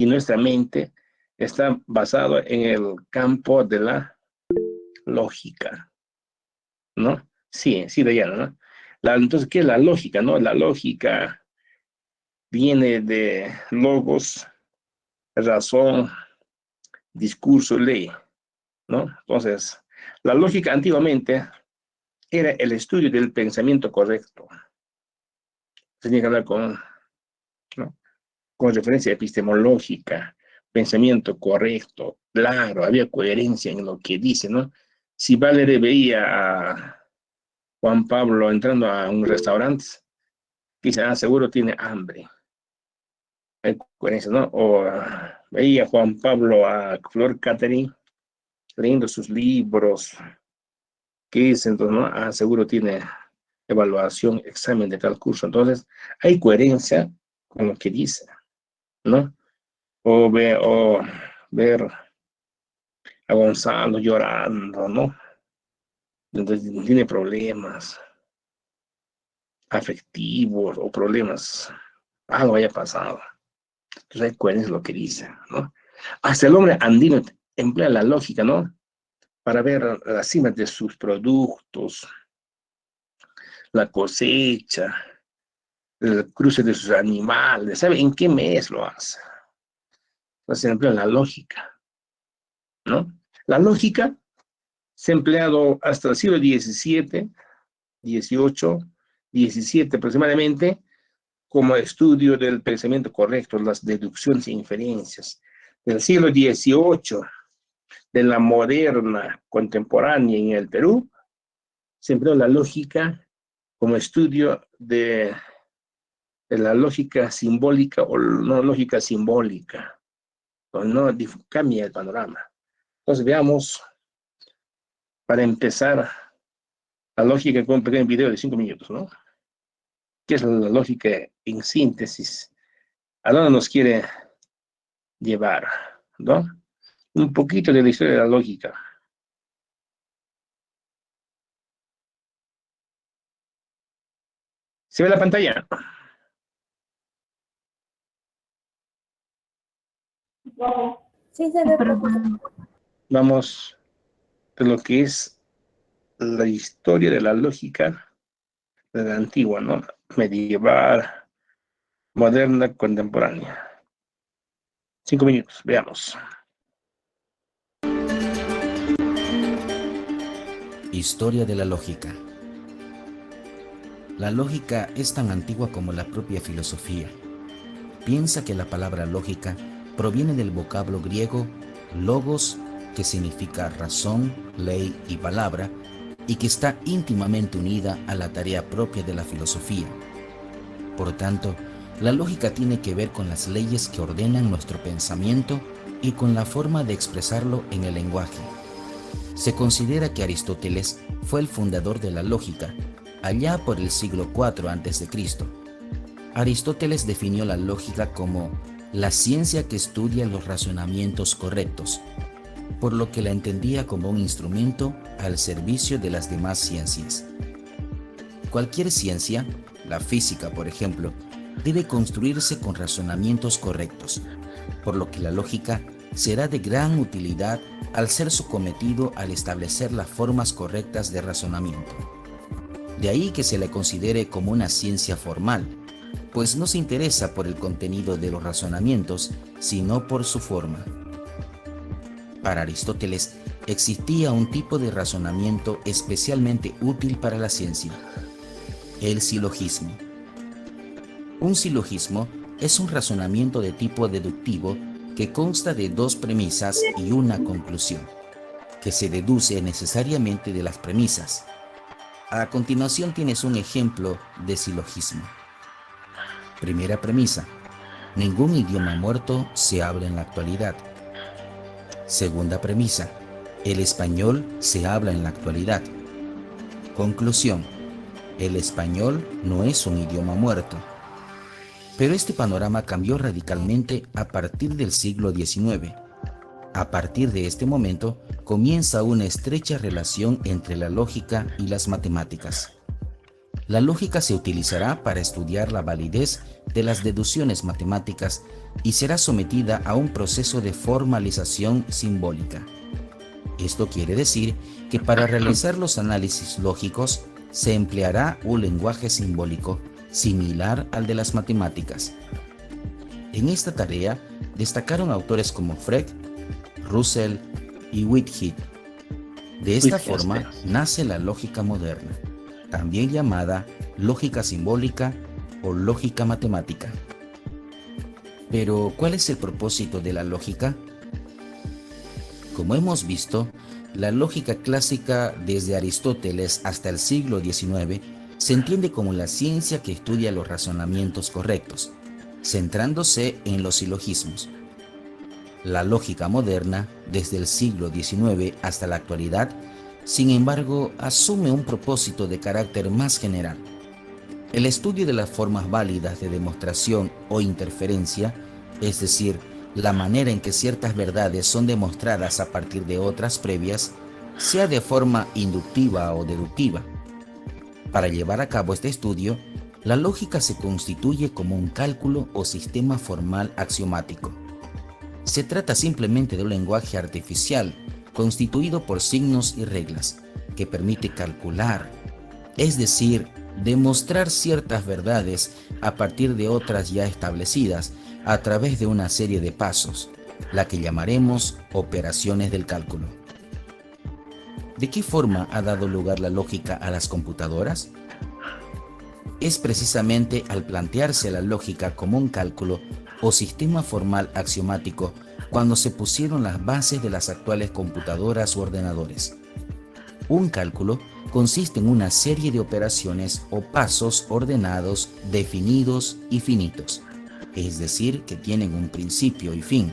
y nuestra mente está basado en el campo de la lógica, ¿no? Sí, sí, Dayana, ¿no? Entonces, ¿qué es la lógica, no? La lógica viene de logos, razón, discurso, ley, ¿no? Entonces, la lógica antiguamente era el estudio del pensamiento correcto. Tenía que hablar con, ¿no? Con referencia epistemológica, pensamiento correcto, claro, había coherencia en lo que dice, ¿no? Si Valery veía a Juan Pablo entrando a un restaurante, dice, ah, seguro tiene hambre. Hay coherencia, ¿no? O veía a Juan Pablo a Flor Catherine leyendo sus libros, ¿qué dice entonces, no? Ah, seguro tiene evaluación, examen de tal curso. Entonces, hay coherencia con lo que dice, ¿no? O ver a Gonzalo llorando, ¿no? Entonces tiene problemas afectivos o problemas, algo haya pasado. Entonces hay coherencia en lo que dice, ¿no? Hasta el hombre andino emplea la lógica, ¿no? Para ver las cimas de sus productos, la cosecha, el cruce de sus animales, ¿sabe en qué mes lo hace? Entonces emplea la lógica, ¿no? La lógica se ha empleado hasta el siglo XVII, XVIII, XVII aproximadamente, como estudio del pensamiento correcto, las deducciones e inferencias. Del siglo XVIII, de la moderna contemporánea en el Perú, se empleó la lógica como estudio de la lógica simbólica o no lógica simbólica. No cambia el panorama. Entonces veamos, para empezar, la lógica con un pequeño video de 5 minutos, ¿no? ¿Qué es la lógica en síntesis? ¿A dónde nos quiere llevar, ¿no? Un poquito de la historia de la lógica. ¿Se ve la pantalla? Sí, se ve, profesor. Vamos de lo que es la historia de la lógica de la antigua, ¿no? Medieval, moderna, contemporánea. 5 minutos, veamos. Historia de la lógica. La lógica es tan antigua como la propia filosofía. Piensa que la palabra lógica proviene del vocablo griego logos, que significa razón, ley y palabra, y que está íntimamente unida a la tarea propia de la filosofía. Por tanto, la lógica tiene que ver con las leyes que ordenan nuestro pensamiento y con la forma de expresarlo en el lenguaje. Se considera que Aristóteles fue el fundador de la lógica, allá por el siglo IV a.C. Aristóteles definió la lógica como la ciencia que estudia los razonamientos correctos, por lo que la entendía como un instrumento al servicio de las demás ciencias. Cualquier ciencia, la física por ejemplo, debe construirse con razonamientos correctos, por lo que la lógica será de gran utilidad al ser su cometido al establecer las formas correctas de razonamiento. De ahí que se le considere como una ciencia formal, pues no se interesa por el contenido de los razonamientos, sino por su forma. Para Aristóteles existía un tipo de razonamiento especialmente útil para la ciencia: el silogismo. Un silogismo es un razonamiento de tipo deductivo que consta de dos premisas y una conclusión, que se deduce necesariamente de las premisas. A continuación tienes un ejemplo de silogismo. Primera premisa: ningún idioma muerto se habla en la actualidad. Segunda premisa: el español se habla en la actualidad. Conclusión: el español no es un idioma muerto. Pero este panorama cambió radicalmente a partir del siglo XIX. A partir de este momento comienza una estrecha relación entre la lógica y las matemáticas. La lógica se utilizará para estudiar la validez de las deducciones matemáticas y será sometida a un proceso de formalización simbólica. Esto quiere decir que para realizar los análisis lógicos se empleará un lenguaje simbólico similar al de las matemáticas. En esta tarea destacaron autores como Frege, Russell y Whitehead. De esta forma nace la lógica moderna, también llamada lógica simbólica o lógica matemática. Pero, ¿cuál es el propósito de la lógica? Como hemos visto, la lógica clásica desde Aristóteles hasta el siglo XIX se entiende como la ciencia que estudia los razonamientos correctos, centrándose en los silogismos. La lógica moderna, desde el siglo XIX hasta la actualidad, sin embargo, asume un propósito de carácter más general. El estudio de las formas válidas de demostración o interferencia, es decir, la manera en que ciertas verdades son demostradas a partir de otras previas, sea de forma inductiva o deductiva. Para llevar a cabo este estudio, la lógica se constituye como un cálculo o sistema formal axiomático. Se trata simplemente de un lenguaje artificial constituido por signos y reglas que permite calcular, es decir, demostrar ciertas verdades a partir de otras ya establecidas a través de una serie de pasos, la que llamaremos operaciones del cálculo. ¿De qué forma ha dado lugar la lógica a las computadoras? Es precisamente al plantearse la lógica como un cálculo o sistema formal axiomático cuando se pusieron las bases de las actuales computadoras u ordenadores. Un cálculo consiste en una serie de operaciones o pasos ordenados, definidos y finitos, es decir, que tienen un principio y fin.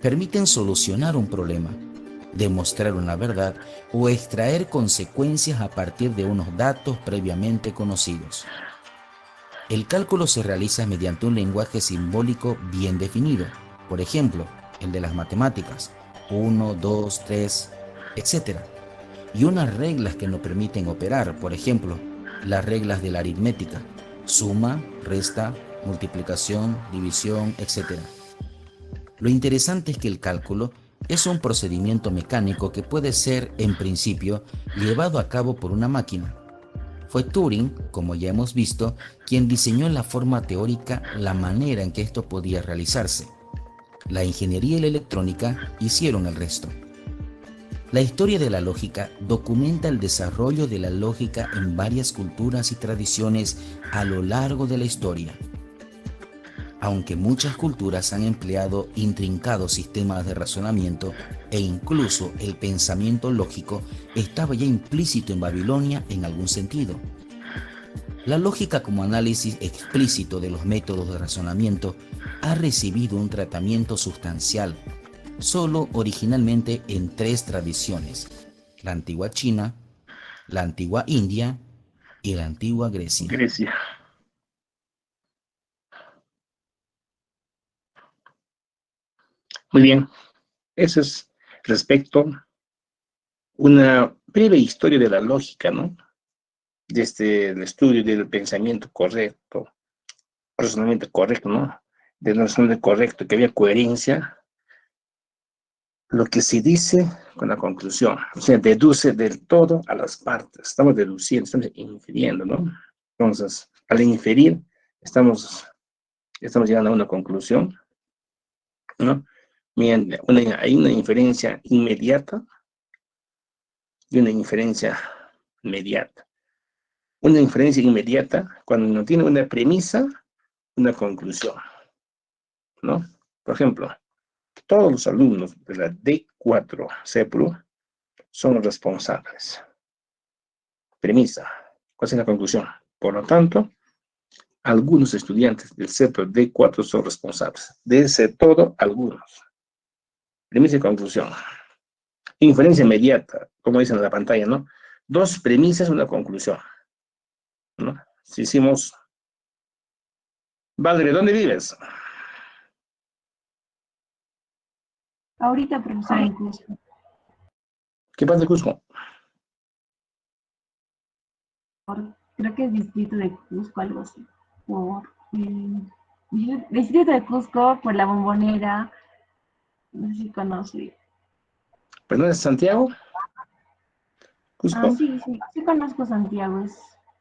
Permiten solucionar un problema, demostrar una verdad o extraer consecuencias a partir de unos datos previamente conocidos. El cálculo se realiza mediante un lenguaje simbólico bien definido, por ejemplo, el de las matemáticas, 1, 2, 3, etc. Y unas reglas que nos permiten operar, por ejemplo, las reglas de la aritmética, suma, resta, multiplicación, división, etc. Lo interesante es que el cálculo es un procedimiento mecánico que puede ser, en principio, llevado a cabo por una máquina. Fue Turing, como ya hemos visto, quien diseñó en la forma teórica la manera en que esto podía realizarse. La ingeniería y la electrónica hicieron el resto. La historia de la lógica documenta el desarrollo de la lógica en varias culturas y tradiciones a lo largo de la historia. Aunque muchas culturas han empleado intrincados sistemas de razonamiento e incluso el pensamiento lógico estaba ya implícito en Babilonia en algún sentido. La lógica como análisis explícito de los métodos de razonamiento ha recibido un tratamiento sustancial, solo originalmente en 3 tradiciones: la antigua China, la antigua India y la antigua Grecia. Muy bien, eso es respecto a una breve historia de la lógica, ¿no? Desde el estudio del pensamiento correcto, razonamiento correcto, ¿no? Del razonamiento correcto, que había coherencia, lo que se dice con la conclusión, o sea, deduce del todo a las partes, estamos deduciendo, estamos infiriendo, ¿no? Entonces, al inferir, estamos llegando a una conclusión, ¿no? Hay una inferencia inmediata y una inferencia mediata. Una inferencia inmediata cuando no tiene una premisa, una conclusión, ¿no? Por ejemplo, todos los alumnos de la D4 CEPRU son responsables. Premisa. ¿Cuál es la conclusión? Por lo tanto, algunos estudiantes del CEPRU D4 son responsables. De ese todo, algunos. Premisa y conclusión. Inferencia inmediata, como dicen en la pantalla, ¿no? 2 premisas, una conclusión, ¿no? Si hicimos... Valeria, ¿dónde vives? Ahorita, profesor, en Cusco. ¿Qué pasa de Cusco? creo que es distrito de Cusco, algo así. Distrito de Cusco, por la Bombonera, no sé si conoce. Pues no es Santiago, Ah, Cusco. sí, sí, sí conozco Santiago, es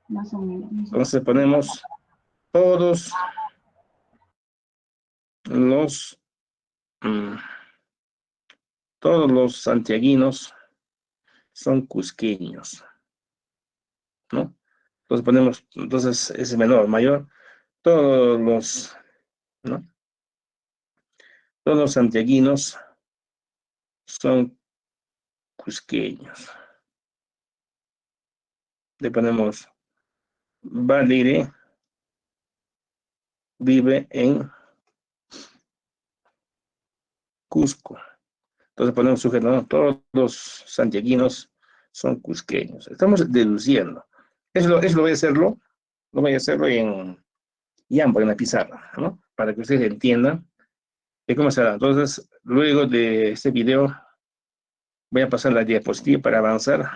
más o menos. Entonces ponemos todos los, mm, todos los santiaguinos son cusqueños, ¿no? Entonces ponemos, entonces ese menor, mayor, todos los, ¿no? Todos los santiaguinos son cusqueños. Le ponemos Valire vive en Cusco. Entonces ponemos sujeto, ¿no? Todos los santiaguinos son cusqueños. Estamos deduciendo. Eso lo voy a hacerlo en ambos, en la pizarra, ¿no? Para que ustedes entiendan de cómo se da. Entonces, luego de este video, voy a pasar la diapositiva para avanzar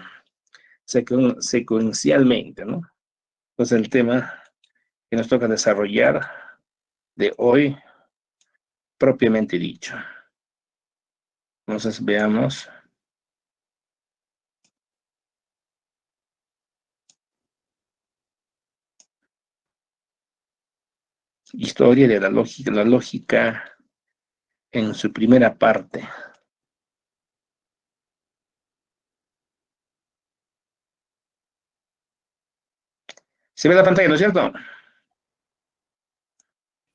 secuencialmente, ¿no? Entonces, el tema que nos toca desarrollar de hoy, propiamente dicho. Entonces, veamos. Historia de la lógica en su primera parte. ¿Se ve la pantalla, no es cierto?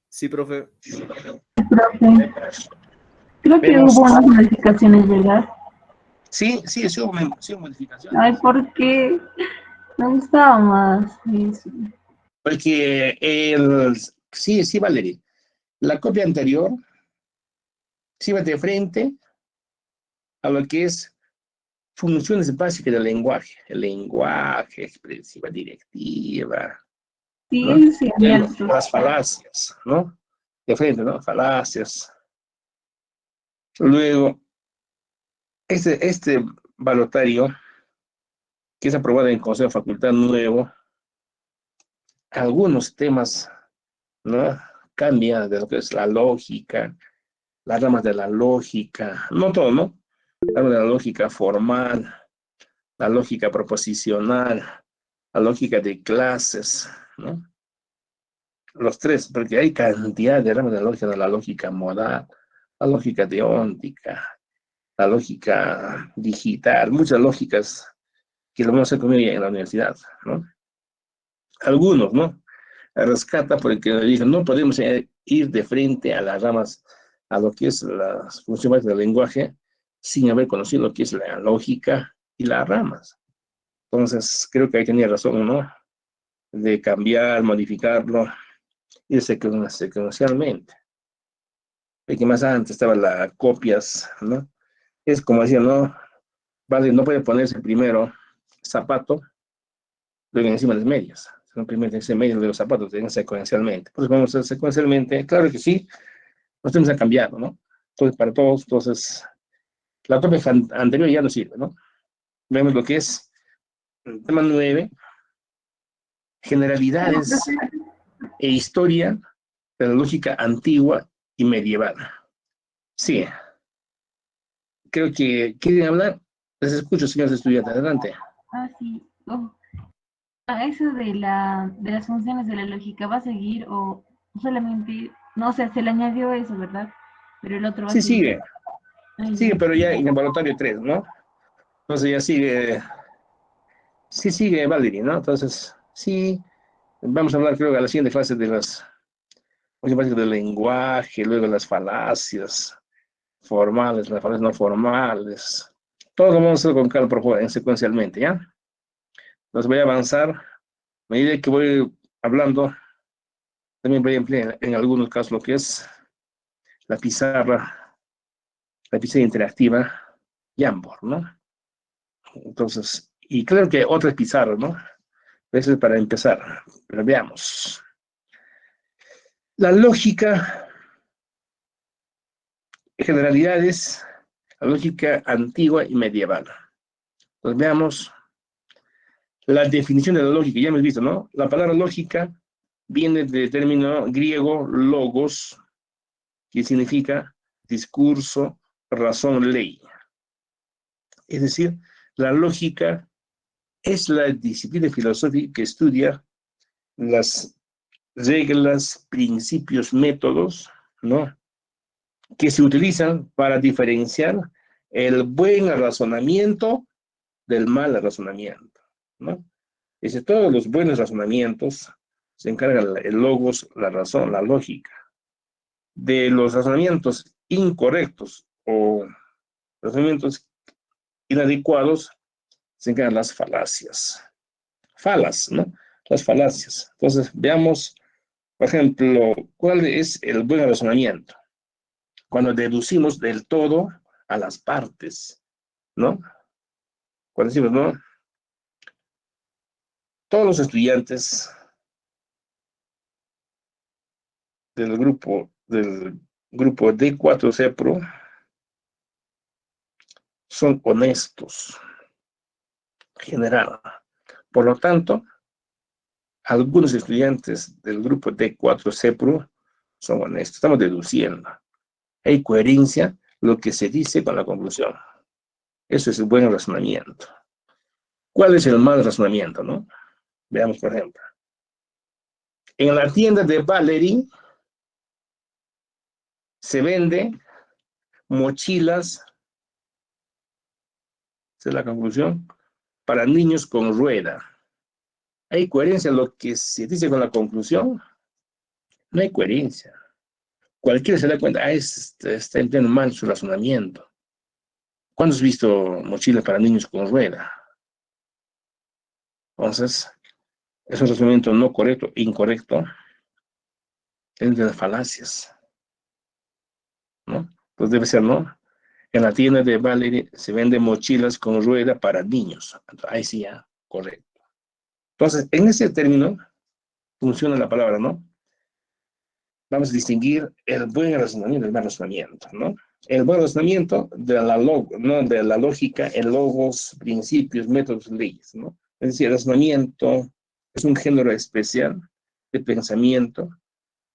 Sí, profe. Profe, creo que Vemos. hubo unas modificaciones, ¿verdad? Sí, sí, sí hubo Ay, modificaciones. ¿por qué? Me gustaba más eso. Porque sí, sí, Valerie. La copia anterior sí va de frente a lo que es funciones básicas del lenguaje. El lenguaje, expresiva directiva, ¿no? Sí, sí, cierto. Las falacias, ¿no? De frente, ¿no? Falacias. Luego, este balotario, que es aprobado en el Consejo de Facultad Nuevo, algunos temas, ¿no? Cambian de lo que es la lógica, las ramas de la lógica, no todo, ¿no? La rama de la lógica formal, la lógica proposicional, la lógica de clases, ¿no? Los tres, porque hay cantidad de ramas de la lógica modal, la lógica deóntica, la lógica digital, muchas lógicas que lo vamos a hacer conmigo en la universidad, ¿no? Algunos, ¿no? Rescata porque dicen, no podemos ir de frente a las ramas, a lo que es las funciones del lenguaje, sin haber conocido lo que es la lógica y las ramas. Entonces, creo que ahí tenía razón, ¿no? De cambiar, modificarlo, y secuencialmente. Y que más antes estaban las copias, ¿no? Es como decía, ¿no? Vale, no puede ponerse primero zapato, luego encima las medias. Primero ese medio de los zapatos, secuencialmente. Pues vamos a hacer secuencialmente, claro que sí, los temas han cambiado, ¿no? Entonces, para todos, entonces, la copia anterior ya no sirve, ¿no? Vemos lo que es el tema 9, generalidades e historia de la lógica antigua y medieval. Sí, creo que quieren hablar. Les escucho, señores estudiantes, adelante. Ah, sí. Oh. Ah, eso de las funciones de la lógica, ¿va a seguir o solamente, no sé, se le añadió eso, ¿verdad? Pero el otro va a Sí, seguir. Ay, sigue, ya. pero ya en el laboratorio 3, ¿no? Entonces ya sigue, sí sigue Valerie, ¿no? Entonces, sí, vamos a hablar, creo, a la siguiente clase de las básicas del lenguaje, luego las falacias formales, las falacias no formales. Todo lo vamos a hacer con calma secuencialmente, ¿ya? Entonces voy a avanzar. A medida que voy hablando, también voy a emplear en algunos casos lo que es la pizarra, la pizarra interactiva Jamboard, ¿no? Entonces, y claro que otras pizarras, ¿no? Eso es para empezar, pero veamos. La lógica, generalidades, la lógica antigua y medieval. Pues veamos La definición de la lógica, ya hemos visto, ¿no? La palabra lógica viene del término griego logos, que significa discurso, razón, ley. Es decir, la lógica es la disciplina filosófica que estudia las reglas, principios, métodos, ¿no? Que se utilizan para diferenciar el buen razonamiento del mal razonamiento, ¿no? Es decir, todos los buenos razonamientos se encargan el logos, la razón, la lógica. De los razonamientos incorrectos o razonamientos inadecuados se encargan las falacias. Falas, ¿no? Las falacias. Entonces, veamos, por ejemplo, cuál es el buen razonamiento. Cuando deducimos del todo a las partes, ¿no? Cuando decimos, ¿no? Todos los estudiantes del grupo D4 CEPRO son honestos, en general. Por lo tanto, algunos estudiantes del grupo D4 CEPRO son honestos. Estamos deduciendo. Hay coherencia lo que se dice con la conclusión. Eso es el buen razonamiento. ¿Cuál es el mal razonamiento, no? Veamos, por ejemplo. En la tienda de Valerie se vende mochilas, esa es la conclusión, para niños con rueda. ¿Hay coherencia en lo que se dice con la conclusión? No hay coherencia. Cualquiera se da cuenta, está entendiendo mal su razonamiento. ¿Cuándo has visto mochilas para niños con rueda? Entonces, es un razonamiento no correcto, incorrecto, es de las falacias, ¿no? Pues debe ser, ¿no? En la tienda de Valerie se venden mochilas con rueda para niños. Ahí sí ya, correcto. Entonces, en ese término funciona la palabra, ¿no? Vamos a distinguir el buen razonamiento del mal razonamiento, ¿no? El buen razonamiento de ¿no? De la lógica, el logos, principios, métodos, leyes, ¿no? Es decir, el razonamiento es un género especial de pensamiento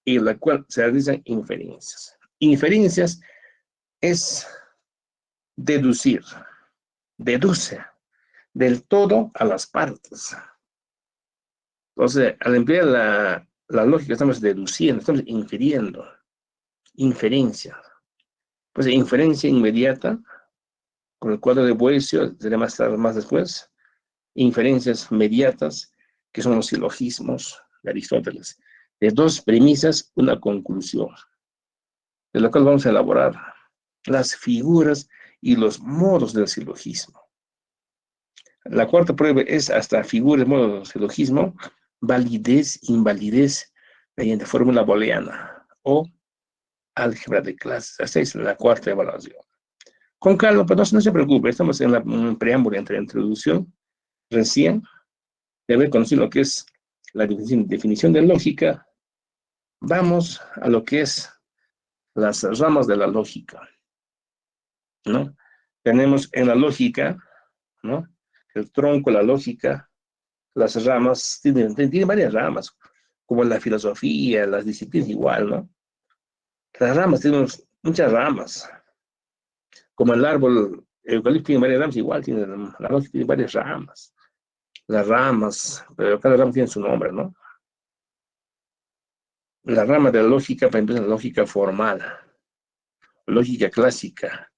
y en la cual se realizan inferencias. Inferencias es deducir, deduce del todo a las partes. Entonces, al emplear la lógica estamos deduciendo, estamos infiriendo, inferencia. Pues inferencia inmediata, con el cuadro de Boecio, será más después, inferencias mediatas, que son los silogismos de Aristóteles. De dos premisas, una conclusión, de la cual vamos a elaborar las figuras y los modos del silogismo. La cuarta prueba es hasta figuras, modos del silogismo, validez, invalidez, mediante fórmula booleana o álgebra de clases. Esta es la cuarta evaluación. Con calma, pero no se preocupe, estamos en un preámbulo entre la introducción, recién, de haber conocido lo que es la definición de lógica, vamos a lo que es las ramas de la lógica, ¿no? Tenemos en la lógica, ¿no? El tronco, la lógica, las ramas, tiene varias ramas, como la filosofía, las disciplinas igual, ¿no? Las ramas, tenemos muchas ramas, como el árbol, el eucalipto tiene varias ramas, igual tiene, la lógica tiene varias ramas. Las ramas, pero cada rama tiene su nombre, ¿no? La rama de la lógica, para empezar, la lógica formal, lógica clásica,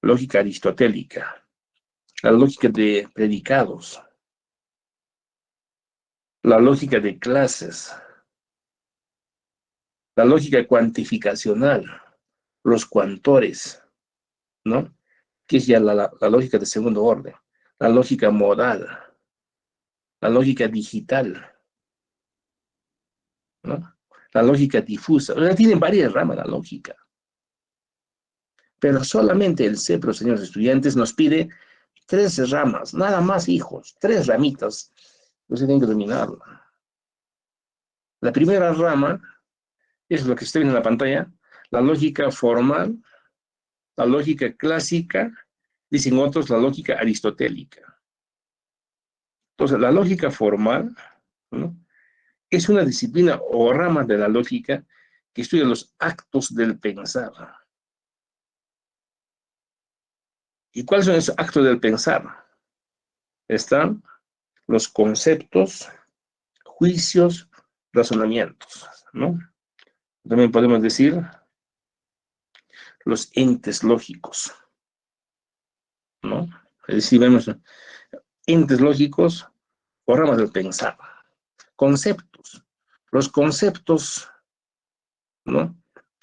lógica aristotélica, la lógica de predicados, la lógica de clases, la lógica cuantificacional, los cuantores, ¿no? Que es ya la lógica de segundo orden, la lógica modal, la lógica digital, ¿no? La lógica difusa. O sea, tienen varias ramas la lógica. Pero solamente el CEPRO, señores estudiantes, nos pide 3 ramas, nada más, hijos, 3 ramitas. Ustedes tienen que dominarla. La primera rama es lo que está viendo en la pantalla, la lógica formal, la lógica clásica, dicen otros, la lógica aristotélica. Entonces, la lógica formal, ¿no?, es una disciplina o rama de la lógica que estudia los actos del pensar. ¿Y cuáles son esos actos del pensar? Están los conceptos, juicios, razonamientos, ¿no? También podemos decir los entes lógicos, ¿no? Es decir, vemos entes lógicos o ramas del pensar. Conceptos. Los conceptos, ¿no?,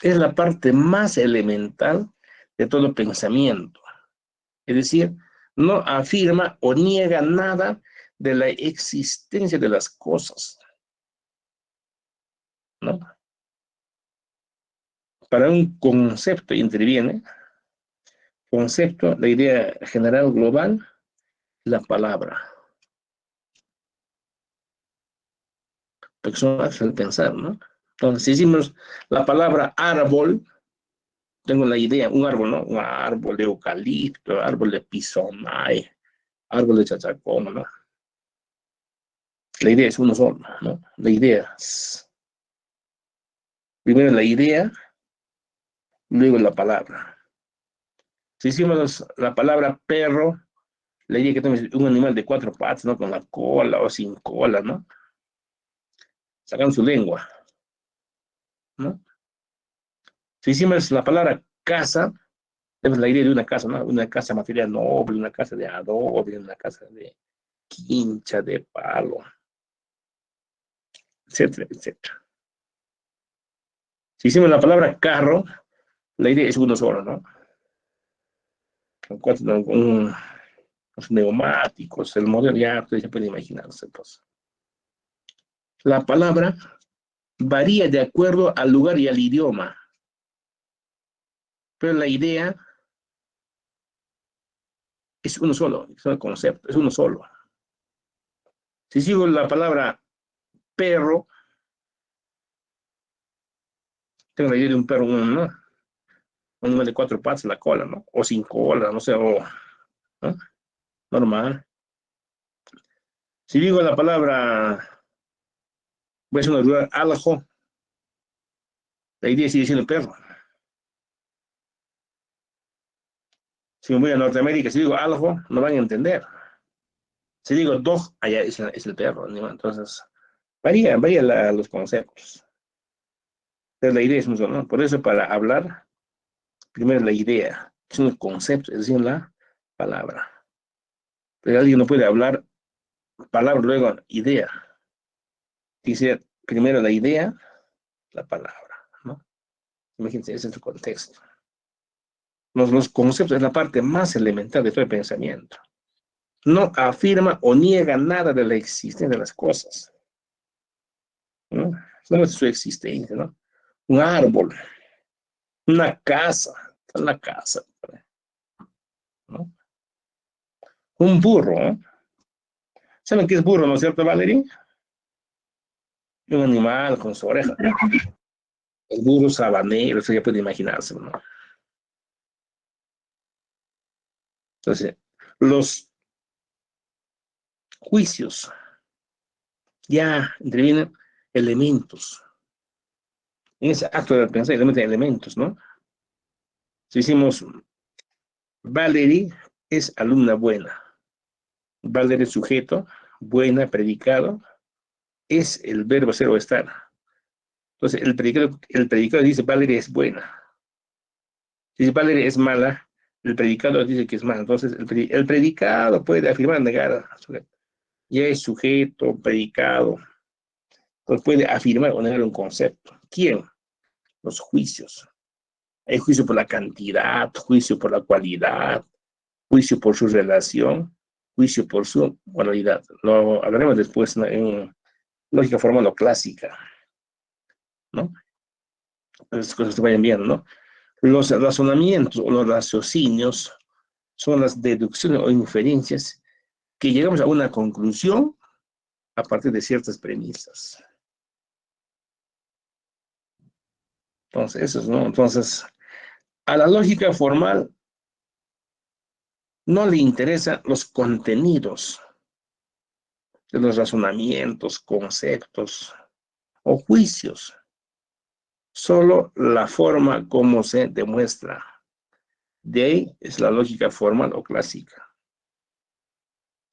es la parte más elemental de todo pensamiento. Es decir, no afirma o niega nada de la existencia de las cosas, ¿no? Para un concepto interviene, concepto, la idea general global, la palabra. Porque son actos del pensar, ¿no? Entonces, si decimos la palabra árbol, tengo la idea, un árbol, ¿no? Un árbol de eucalipto, árbol de pisonay, árbol de chachacón, ¿no? La idea es uno solo, ¿no? La idea es, primero la idea, luego la palabra. Si decimos la palabra perro, la idea que tenemos un animal de 4 patas, ¿no? Con la cola o sin cola, ¿no? Sacan su lengua, ¿no? Si decimos la palabra casa, tenemos la idea de una casa, ¿no? Una casa material noble, una casa de adobe, una casa de quincha, de palo, etcétera, etcétera. Si decimos la palabra carro, la idea es uno solo, ¿no? Los neumáticos, el modelo, ya ustedes se pueden imaginarse, pues. La palabra varía de acuerdo al lugar y al idioma, pero la idea es uno solo, es un concepto, es uno solo. Si sigo la palabra perro, tengo la idea de un perro, ¿no? Un animal de 4 patas, la cola, ¿no? O sin cola, no sé, o, ¿no?, normal. Si digo la palabra, voy a hacer una duda, aljo, la idea sigue siendo perro. Si me voy a Norteamérica, si digo algo, no van a entender. Si digo dog, allá es el perro, ¿no? Entonces, varía los conceptos. Entonces, la idea es mucho, ¿no? Por eso, para hablar, primero la idea, es un concepto, es decir, la palabra. Pero alguien no puede hablar palabra, luego idea. Dice primero la idea, la palabra, ¿no? Imagínense, ese es el contexto. Los conceptos es la parte más elemental de todo el pensamiento. No afirma o niega nada de la existencia de las cosas, ¿no? No es su existencia, ¿no? Un árbol, una casa, ¿no? Un burro, ¿no? ¿Saben qué es burro, no es cierto, Valerie? Un animal con su oreja. El burro sabanero, eso ya puede imaginarse, ¿no? Entonces, los juicios ya intervienen elementos. En ese acto de pensar, elementos, ¿no? Si decimos, Valerie es alumna buena. Valerie es sujeto, buena, predicado, es el verbo ser o estar. Entonces, el predicado dice, Valerie es buena. Si Valerie es mala, el predicado dice que es mala. Entonces, el predicado puede afirmar, negar. Ya es sujeto, predicado. Entonces, puede afirmar o negar un concepto. ¿Quién? Los juicios. Hay juicio por la cantidad, juicio por la cualidad, juicio por su relación, juicio por su moralidad. Lo hablaremos después, ¿no?, en lógica formal o clásica, ¿no? Esas cosas se vayan viendo, ¿no? Los razonamientos o los raciocinios son las deducciones o inferencias que llegamos a una conclusión a partir de ciertas premisas. Entonces, eso es, ¿no? Entonces, a la lógica formal no le interesan los contenidos, de los razonamientos, conceptos o juicios. Solo la forma como se demuestra. De ahí es la lógica formal o clásica.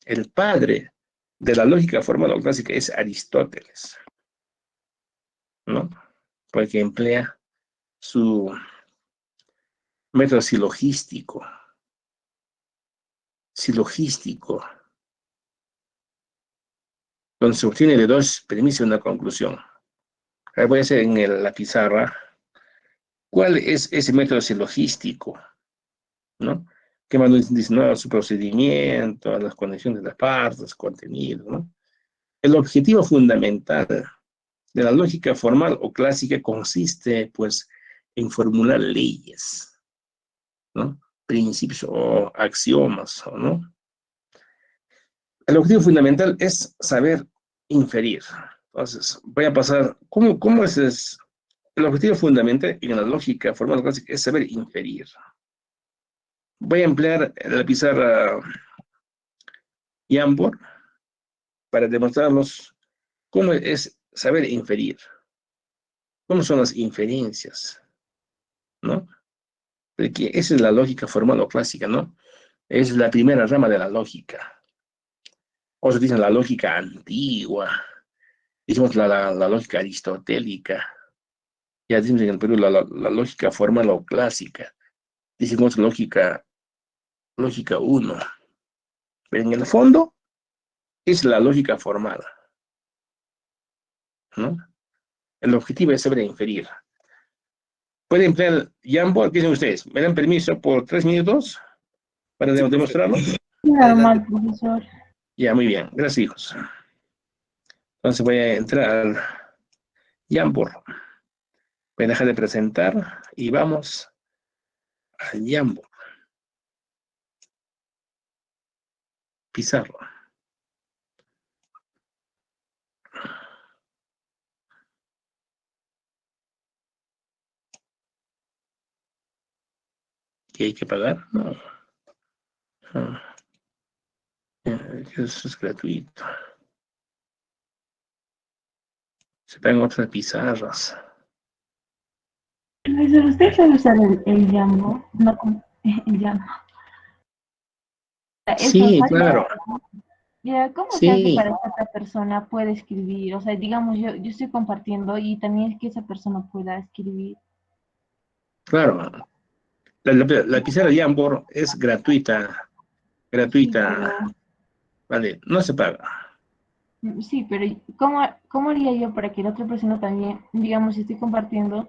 El padre de la lógica formal o clásica es Aristóteles, ¿no? Porque emplea su método silogístico, donde se obtiene de dos premisas una conclusión. Ahora voy a hacer en la pizarra cuál es ese método silogístico, ¿no? Que dice, ¿no? Su procedimiento, las conexiones de las partes, contenido, ¿no? El objetivo fundamental de la lógica formal o clásica consiste, pues, en formular leyes, ¿no? Principios o axiomas, ¿no? El objetivo fundamental es saber inferir. Entonces, voy a pasar, ¿cómo es el objetivo fundamental en la lógica formal o clásica? Es saber inferir. Voy a emplear la pizarra Jamboard para demostrarnos cómo es saber inferir. ¿Cómo son las inferencias? ¿No? Porque esa es la lógica formal o clásica, ¿no? Es la primera rama de la lógica. Otros dicen la lógica antigua. Decimos la lógica aristotélica. Ya decimos en el Perú la lógica formal o clásica. Decimos lógica uno. Pero en el fondo es la lógica formal, ¿no? El objetivo es saber inferir. ¿Pueden emplear Jamboard? ¿Qué dicen ustedes? ¿Me dan permiso por 3 minutos para Sí, profe. demostrarlo? Adelante. Normal, profesor. Ya, muy bien. Gracias, hijos. Entonces voy a entrar al Jamboard. Voy a dejar de presentar y vamos al Jamboard. Pizarro. ¿Qué hay que pagar? No. Ah, eso es gratuito. Se pagan otras pizarras. Profesor, ¿usted sabe usar el Jambo? No, el Jambo. Eso, Sí, ¿sabe? claro. Ya, ¿cómo se hace Sí, para que otra persona pueda escribir? O sea, digamos, yo estoy compartiendo y también es que esa persona pueda escribir. claro. La pizarra Jamboard es gratuita. Sí, Gratuita. pero, Vale, no se paga. sí, pero ¿cómo haría yo para que la otra persona también, digamos, si estoy compartiendo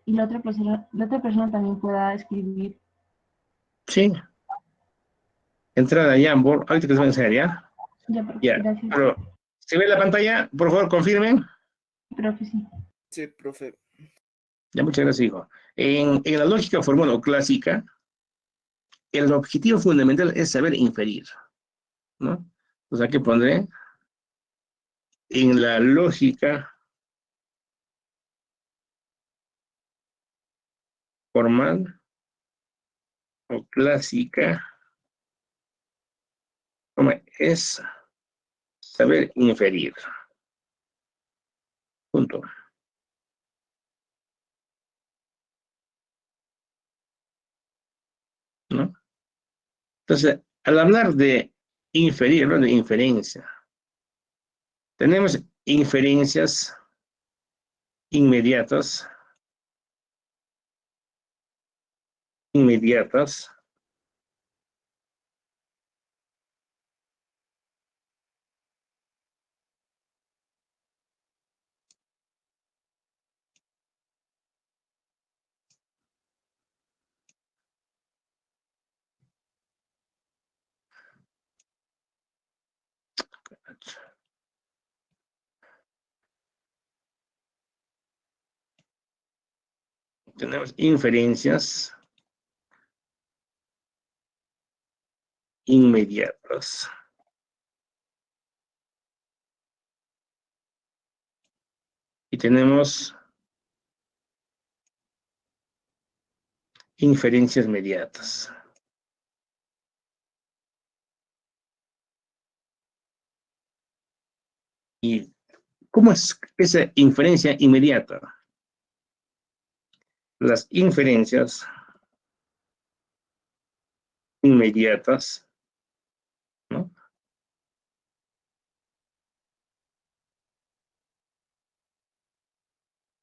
y la otra persona también pueda escribir? Sí, entrar a Jamboard. Ahorita que les voy a enseñar, ¿ya? Ya, profe, Ya. gracias. Pero, ¿se ve la pantalla? Por favor, confirmen. Profe, sí. Sí, profe. Ya, muchas gracias, hijo. En la lógica formal o clásica, el objetivo fundamental es saber inferir, ¿no? O sea, que pondré en la lógica formal o clásica, ¿cómo es saber inferir? Punto, ¿no? Entonces, al hablar de inferir, ¿no? De inferencia, tenemos inferencias inmediatas, inmediatas, tenemos inferencias inmediatas. Y tenemos inferencias mediatas. ¿Y cómo es esa inferencia inmediata? Las inferencias inmediatas, ¿no?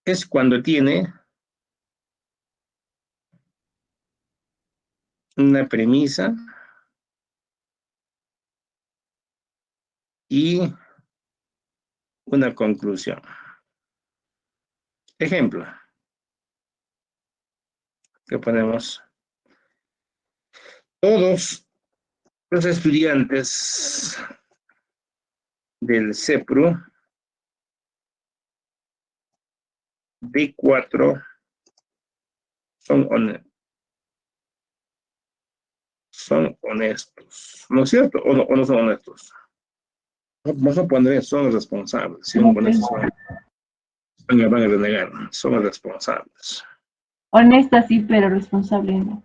Es cuando tiene una premisa y una conclusión. Ejemplo, que ponemos, todos los estudiantes del CEPRU D4 son, son honestos, ¿no es cierto? ¿O no son honestos? Vamos a poner, son responsables. Si son Ok. honestos, van a renegar, son responsables. Honesta sí, pero responsable no.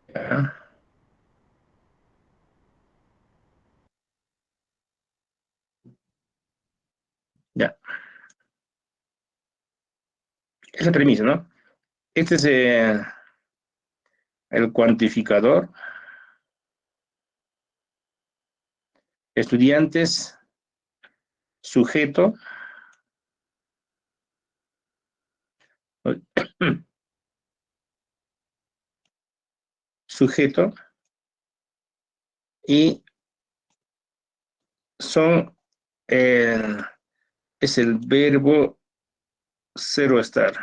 ¿Ya? Ya. Es la premisa, ¿no? Este es el cuantificador. Estudiantes, sujeto, sujeto, y son, eh, es el verbo cero estar.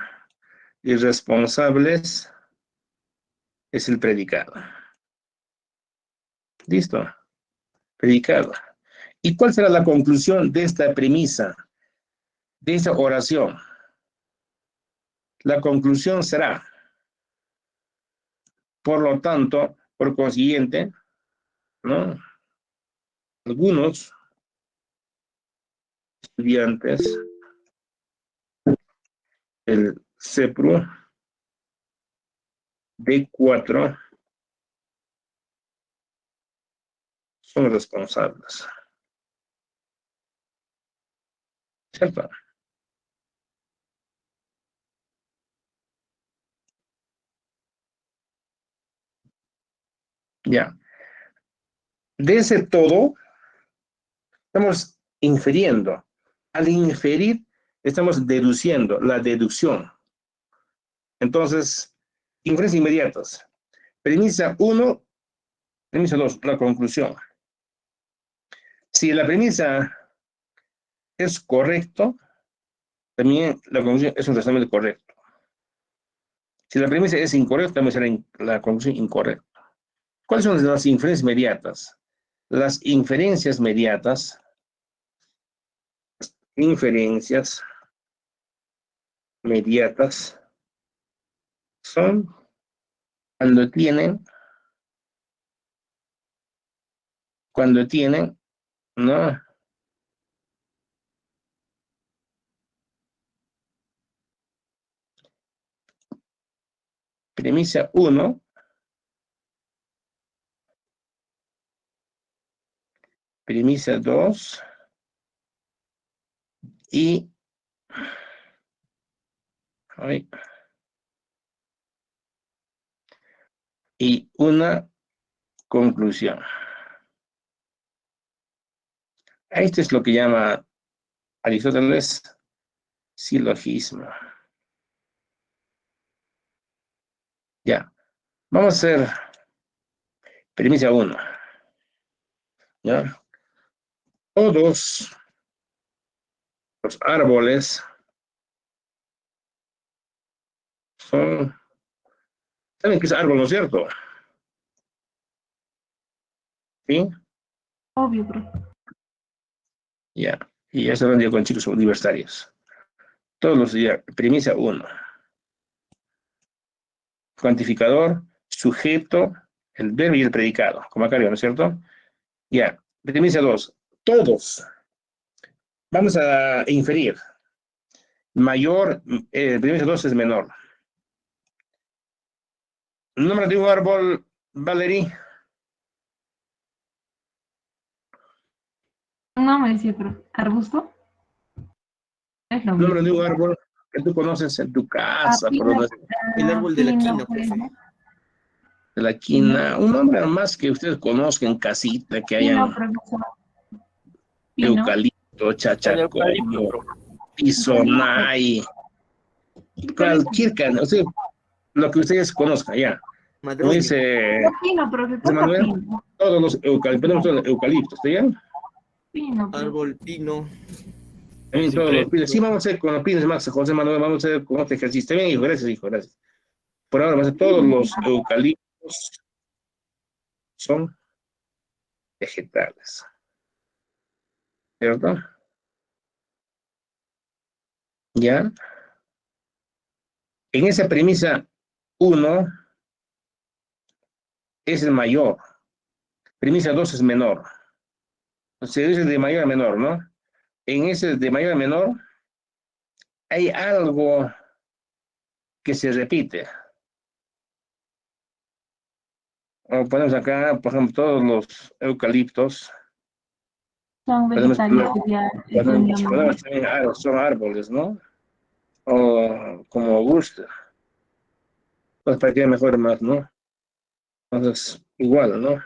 Y responsables es el predicado. ¿Listo? Predicado. ¿Y cuál será la conclusión de esta premisa, de esta oración? La conclusión será, por lo tanto, por consiguiente, ¿no? Algunos estudiantes del CEPRU D4 son responsables. ¿Cierto? Ya. De ese todo, estamos infiriendo. Al inferir, estamos deduciendo, la deducción. Entonces, inferencias inmediatas. Premisa 1, premisa 2, la conclusión. Si la premisa es correcto, también la conclusión es un razonamiento correcto. Si la premisa es incorrecta, también será la conclusión incorrecta. ¿Cuáles son las inferencias inmediatas? Las inferencias mediatas son cuando tienen, ¿no? Premisa 1, premisa 2 y, ay, y una conclusión. Esto es lo que llama Aristóteles silogismo. Ya, vamos a hacer premisa 1. ¿Ya? Todos los árboles son, ¿saben qué es árbol, no es cierto? ¿Sí? Obvio, bro. Ya, y eso lo digo con chicos universitarios. Todos los días, premisa 1. Cuantificador, sujeto, el verbo y el predicado, como acá, ¿no es cierto? Ya, premisa 2. Todos. Vamos a inferir. Mayor, premisa 2 es menor. Nombre de un árbol, Valerie. No me decía, pero arbusto es lo Nombre mismo. de un árbol que tú conoces en tu Ah, casa, por pino, donde El árbol de la pino, quina, pues, profe. ¿no? de la Pino, quina, un nombre más que ustedes conozcan, casita, que pino, hayan profesor, pino. eucalipto, El eucalipto, chachacoyo, profe. pisonay, Eucalipto. cualquier o sea, lo que ustedes conozcan, ya. Como Madroño. ¿Qué dice pino, profe? José ¿Cuánto Manuel, pino? todos los eucaliptos, todos los eucaliptos, ¿está bien? Pino, profe. Árbol pino. También todos los pinos. Sí, Cipreso. vamos a hacer con los pinos, Max, José Manuel, vamos a hacer con este ejercicio. Está bien, hijo, gracias, hijo, gracias. Por ahora, vamos a hacer todos los eucaliptos son vegetales, ¿cierto? Ya. En esa premisa, uno es el mayor, premisa 2 es menor. Se dice de mayor a menor, ¿no? En ese de mayor a menor hay algo que se repite. O ponemos acá, por ejemplo, todos los eucaliptos, Son podemos, vegetales, sería el término medio. podemos también, son árboles, ¿no? O como gusta, pues para que mejor más, ¿no? Entonces, igual, ¿no?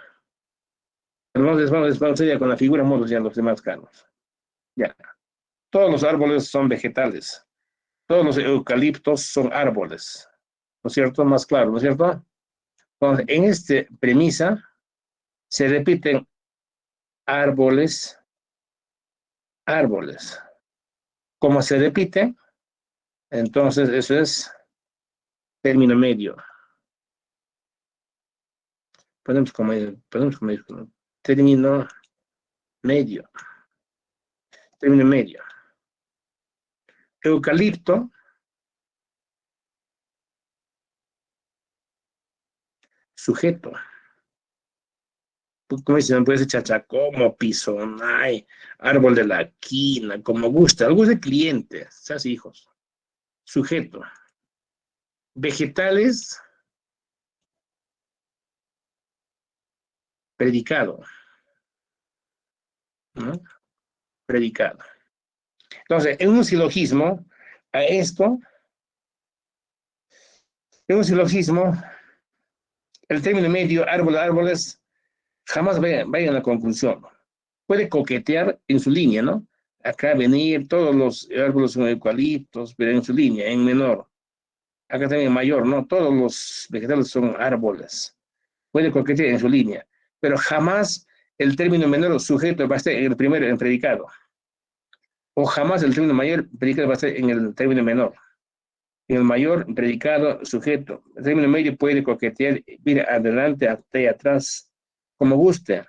Entonces, vamos ya con la figura modos ya los demás canos. Ya. Todos los árboles son vegetales. Todos los eucaliptos son árboles. ¿No es cierto? Más claro, ¿no es cierto? Entonces, en esta premisa se repiten árboles, árboles. Como se repite, entonces eso es término medio. Ponemos como término medio. Término medio. Eucalipto, sujeto. Como dicen, puede ser chachacomo, pisonay, árbol de la quina, como gusta, algo de cliente, seas hijos. Sujeto. Vegetales, predicado, ¿no? Predicado. Entonces, en un silogismo, a esto, en un silogismo, el término medio, árbol, árboles, jamás vaya a la conclusión. Puede coquetear en su línea, ¿no? Acá venir, todos los árboles son eucaliptos, pero en su línea, en menor. Acá también en mayor, ¿no? Todos los vegetales son árboles. Puede coquetear en su línea, pero jamás el término menor sujeto va a estar en el primero, en predicado. O jamás el término mayor predicado va a estar en el término menor. En el mayor, predicado, sujeto. El término medio puede coquetear, ir adelante, atrás, como guste.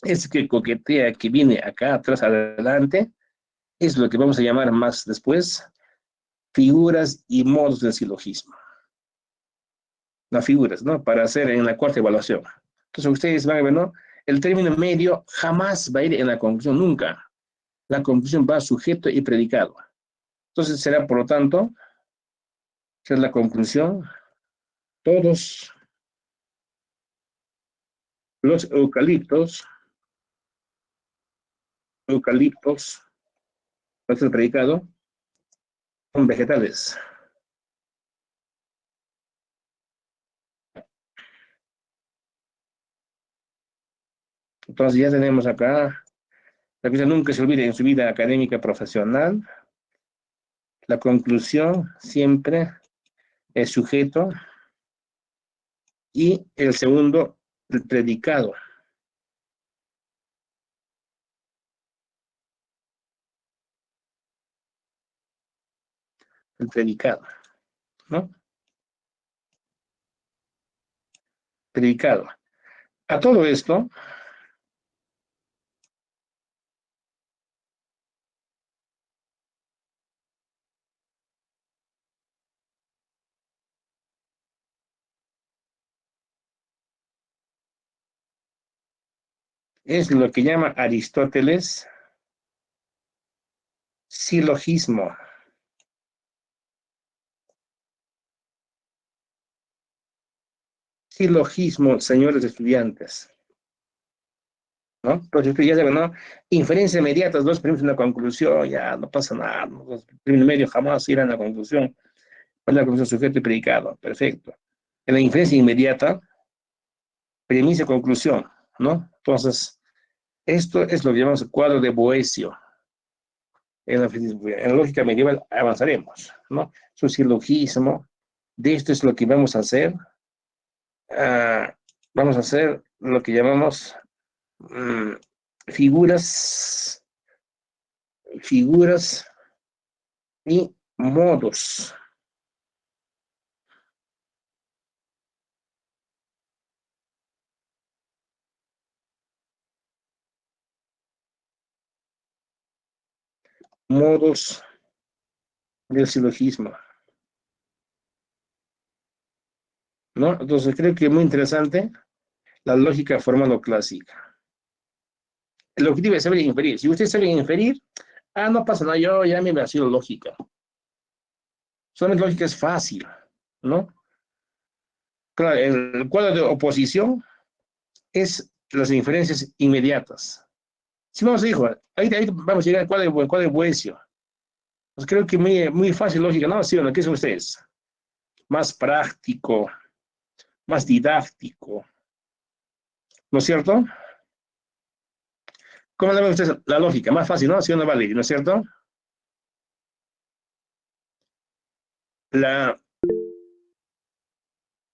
Es que coquetea, que viene acá, atrás, adelante, es lo que vamos a llamar más después figuras y modos del silogismo. Las figuras, ¿no? Para hacer en la cuarta evaluación. Entonces ustedes van a ver, ¿no? El término medio jamás va a ir en la conclusión, nunca. La conclusión va sujeto y predicado. Entonces será, por lo tanto, esa es la conclusión. Todos los eucaliptos, ¿no es el predicado? Son vegetales. Entonces ya tenemos acá, la que nunca se olvide en su vida académica profesional, la conclusión siempre es sujeto y el segundo, el predicado. El predicado, ¿no? Predicado. A todo esto, es lo que llama Aristóteles silogismo. Silogismo, señores estudiantes. ¿no? Entonces, ya saben, ¿no? Inferencias inmediatas, dos primeros una conclusión, ya no pasa nada, ¿no? Los primeros medio jamás irán a la conclusión. ¿Cuál es la conclusión? Sujeto y predicado, perfecto. En la inferencia inmediata, premisa y conclusión, ¿no? Entonces, esto es lo que llamamos el cuadro de Boecio. En la lógica medieval avanzaremos, ¿no? Su silogismo, de esto es lo que vamos a hacer. Vamos a hacer lo que llamamos mm, figuras, figuras y modos. Modos del silogismo, ¿no? Entonces creo que es muy interesante la lógica formal o clásica. El objetivo es saber inferir. Si ustedes saben inferir, no pasa nada, yo ya me vacío lógica. Solamente lógica es fácil, ¿no? Claro, el cuadro de oposición es las inferencias inmediatas. Si vamos, dijo, ahí vamos a llegar al cuadro de Boecio. Pues creo que muy fácil lógica, ¿no? Sí, ¿no? ¿Qué son ustedes? Más práctico, más didáctico, ¿no es cierto? ¿Cómo le ven ustedes la lógica? Más fácil, ¿no? ¿Sí o no, Valerie? ¿No es cierto? La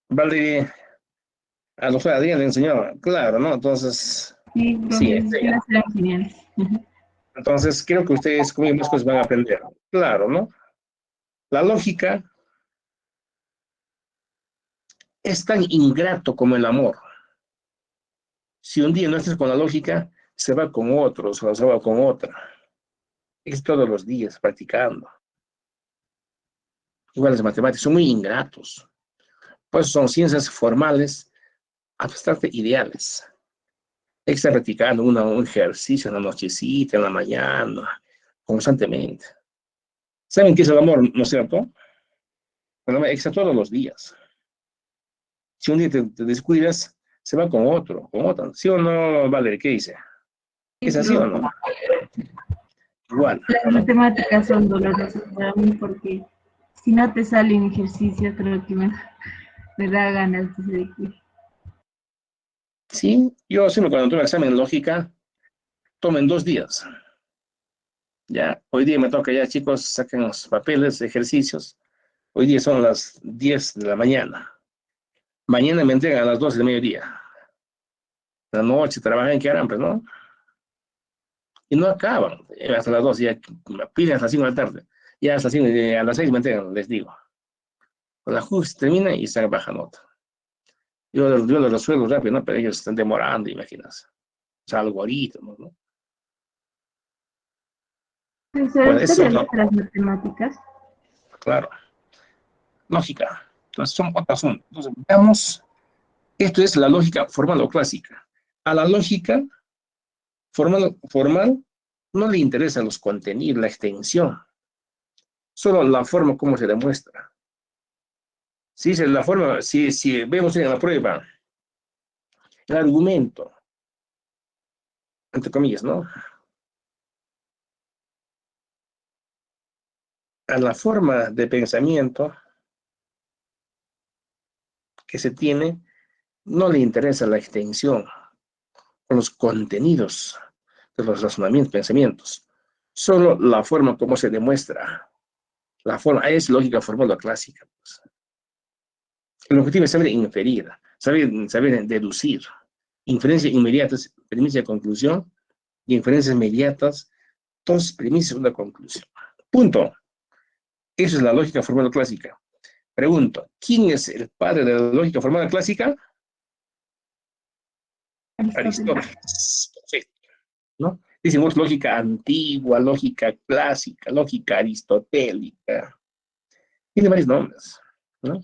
Valerie, a los Adrián le enseñó, claro, ¿no? Entonces, Sí, sí, profe, sus clases eran geniales. entonces creo que ustedes con más cosas van a aprender. Claro, ¿no? La lógica es tan ingrato como el amor. Si un día no estás con la lógica, se va con otros o se va con otra. Es todos los días practicando. Igual las matemáticas son muy ingratos. Pues son ciencias formales, abstractas, ideales. Hay que estar practicando un ejercicio en la nochecita, en la mañana, constantemente. ¿Saben qué es el amor, no es cierto? El amor está todos los días. Si un día te descuidas, se va con otro, con otra. ¿Sí o no, Valerie? ¿Qué dice? Sí, ¿Es así o profe. no? Igual, Las ¿no? matemáticas son dolorosas para mí porque si no te sale un ejercicio, creo que me da ganas de seguir. Sí, yo siempre cuando tuve examen en lógica, tomen 2 días. Ya, hoy día me toca ya, chicos, saquen los papeles, ejercicios. Hoy día son las 10 de la mañana. Mañana me entregan a las 12 del mediodía. La noche trabajan, ¿qué harán? Pues, ¿no? Y no acaban. Hasta las 12, ya me piden hasta las 5 de la tarde. Ya hasta las 5, a las 6 me entregan, les digo. Con la justa termina y sacan baja nota. Yo lo resuelvo rápido, ¿no? Pero ellos están demorando, imagínense. O sea, algoritmos, ¿no? Profesor, Bueno, ¿usted eso le es gusta las matemáticas? claro, lógica. Entonces, son otras son. Entonces, veamos, esto es la lógica formal o clásica. A la lógica formal no le interesan los contenidos, la extensión, solo la forma como se demuestra. Si es la forma, si vemos en la prueba el argumento, entre comillas, ¿no? A la forma de pensamiento que se tiene, no le interesa la extensión o los contenidos de los razonamientos, pensamientos, solo la forma como se demuestra. La forma es lógica formal o clásica. Pues. El objetivo es saber inferir, saber deducir. Inferencias inmediatas, premisa de conclusión, y inferencias inmediatas, dos premisas, una conclusión. Punto. Eso es la lógica formal clásica. Pregunto, ¿quién es el padre de la lógica formal clásica? Aristóteles. Aristóteles. Perfecto. ¿No? Decimos lógica antigua, lógica clásica, lógica aristotélica. Tiene varios nombres. ¿No?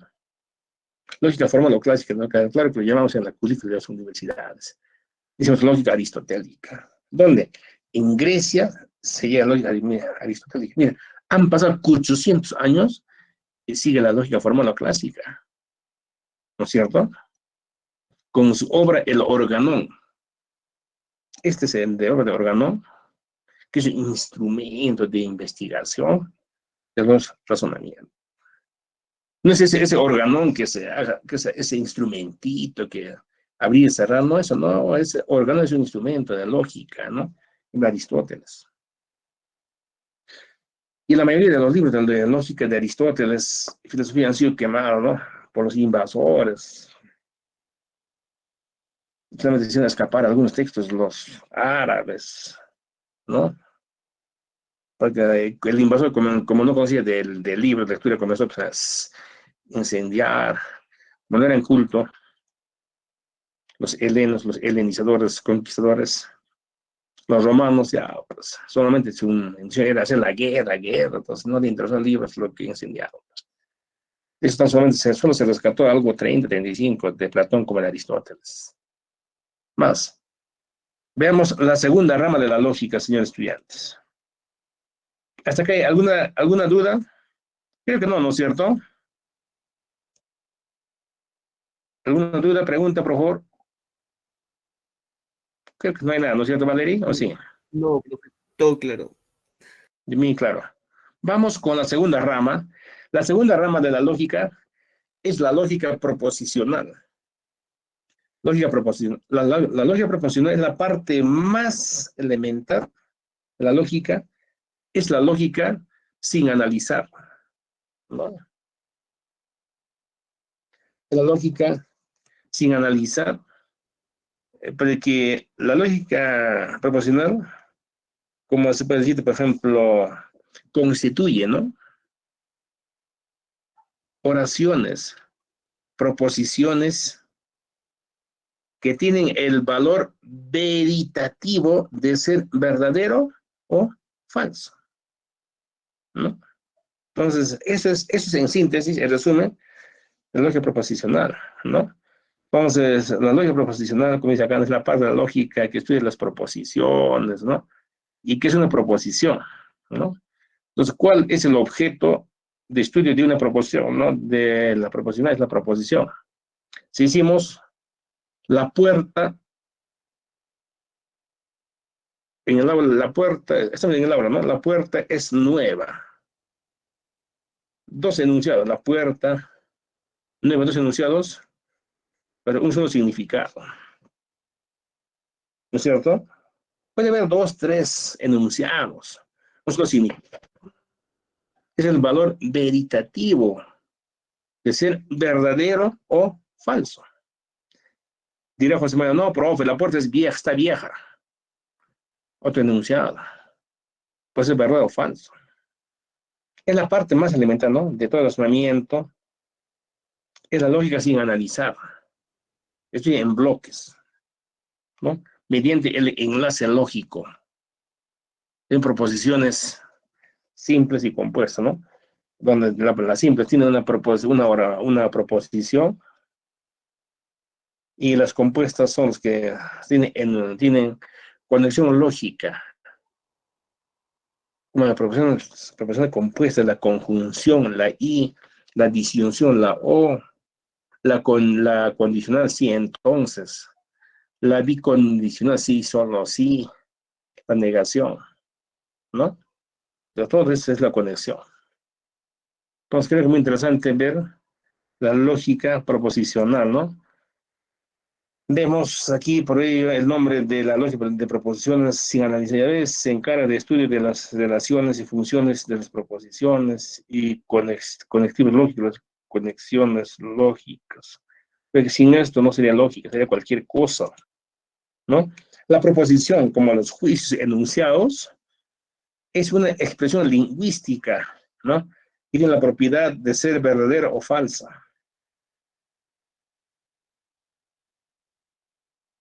Lógica formal o clásica, ¿no? Claro que lo llamamos en la currícula de las universidades. Decimos lógica aristotélica. ¿Dónde? En Grecia se llega a lógica aristotélica. Mira, han pasado 800 años y sigue la lógica formal o clásica. ¿No es cierto? Con su obra El Organón. este es el de obra de Organon, que es un instrumento de investigación de los razonamientos. No es ese organón que se haga, que es ese instrumentito que abrir y cerrar, no, eso no, ese organón es un instrumento de lógica, ¿no? En Aristóteles. Y la mayoría de los libros de lógica de Aristóteles y filosofía han sido quemados, ¿no? Por los invasores. Solamente hicieron escapar algunos textos los árabes, ¿no? Porque el invasor, como no conocía del libro de lectura, comenzó pues, a incendiar, poner en culto los helenos, los helenizadores, conquistadores, los romanos, ya, pues, solamente su intención era hacer la guerra, entonces no le interesó el libro, es lo que incendiaron. Eso tan solo se rescató algo 30, 35 de Platón como de Aristóteles. Más. Veamos la segunda rama de la lógica, señores estudiantes. ¿Hasta acá hay alguna duda? Creo que no, ¿no es cierto? ¿Alguna duda, pregunta, por favor? Creo que no hay nada, ¿no es cierto, Valerie? ¿O sí? No, profe, todo claro. De mí, claro. Vamos con la segunda rama. La segunda rama de la lógica es la lógica proposicional. Lógica proposicional. La lógica proposicional es la parte más elemental de la lógica. Es la lógica sin analizar, ¿no? La lógica sin analizar, porque la lógica proposicional, como se puede decir, por ejemplo, constituye, ¿no? Oraciones, proposiciones que tienen el valor veritativo de ser verdadero o falso, ¿no? Entonces, eso es en síntesis, en resumen, la lógica proposicional, ¿no? Entonces, la lógica proposicional, como dice acá, es la parte de la lógica que estudia las proposiciones, ¿no? ¿Y qué es una proposición? ¿No? Entonces, ¿cuál es el objeto de estudio de una proposición? ¿No? De la proposición es la proposición. Si hicimos la puerta, en el aula, la puerta, estamos en el aula, ¿no? La puerta es nueva. Dos enunciados, la puerta, nueva, dos enunciados, pero un solo significado. ¿No es cierto? Puede haber dos, tres enunciados, un solo significado. Es el valor veritativo de ser verdadero o falso. Dirá José María, no, profe, la puerta es vieja, está vieja. Otro enunciado. Puede ser verdadero o falso. Es la parte más elemental, ¿no? De todo el razonamiento. Es la lógica sin analizar. Estoy en bloques, ¿no? Mediante el enlace lógico. En proposiciones simples y compuestas, ¿no? Donde la simple tiene una proposición y las compuestas son las que tienen conexión lógica. Como la proposición compuesta, la conjunción, la I, la disyunción, la O, la condicional sí, entonces, la bicondicional sí, solo sí, la negación, ¿no? De todo eso es la conexión. Entonces creo que es muy interesante ver la lógica proposicional, ¿no? Vemos aquí por ello el nombre de la lógica de proposiciones sin análisis. Ya ves, se encarga de estudio de las relaciones y funciones de las proposiciones y conectivos lógicos, las conexiones lógicas. Porque sin esto no sería lógica, sería cualquier cosa, ¿no? La proposición, como los juicios enunciados, es una expresión lingüística, ¿no? Tiene la propiedad de ser verdadera o falsa,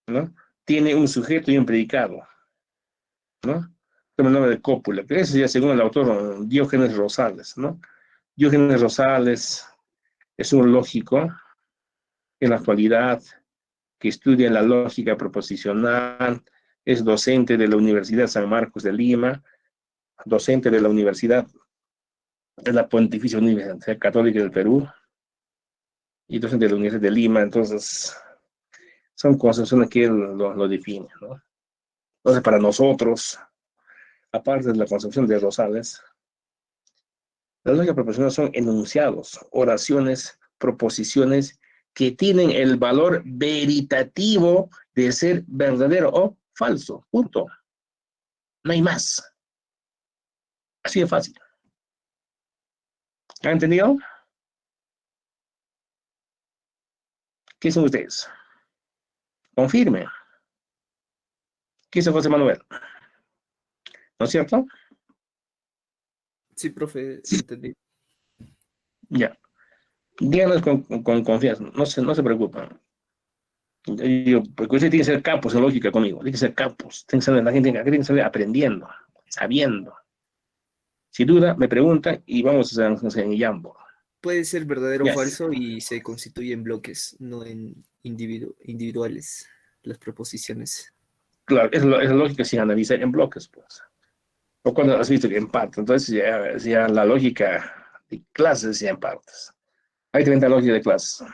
¿no? Tiene un sujeto y un predicado, ¿no? Como el nombre de cópula, que eso ya según el autor Diógenes Rosales, ¿no? Diógenes Rosales es un lógico en la actualidad que estudia la lógica proposicional, es docente de la Universidad San Marcos de Lima, docente de la Universidad de la Pontificia Universidad Católica del Perú y docente de la Universidad de Lima. Entonces, son cosas que lo definen, ¿no? Entonces, para nosotros, aparte de la concepción de Rosales, la lógica proposicional son enunciados, oraciones, proposiciones que tienen el valor veritativo de ser verdadero o falso. Punto. No hay más. Así de fácil. ¿Han entendido? ¿Qué dicen ustedes? Confirme. ¿Qué dice José Manuel? ¿No es cierto? Sí, profe, entendí. Ya. Díganos con confianza. No se preocupen. Porque usted tiene que ser capos en lógica conmigo. Tiene que ser capos. La gente tiene que salir aprendiendo, sabiendo. Si duda, me pregunta y vamos a hacer en Jambo. Puede ser verdadero o Yes. falso y se constituye en bloques, no en individuales, las proposiciones. Claro, es lógica sin analizar en bloques, pues. O cuando has visto que en partes. Entonces, ya la lógica de clases ya en partes. Ahí también está la lógica de clases.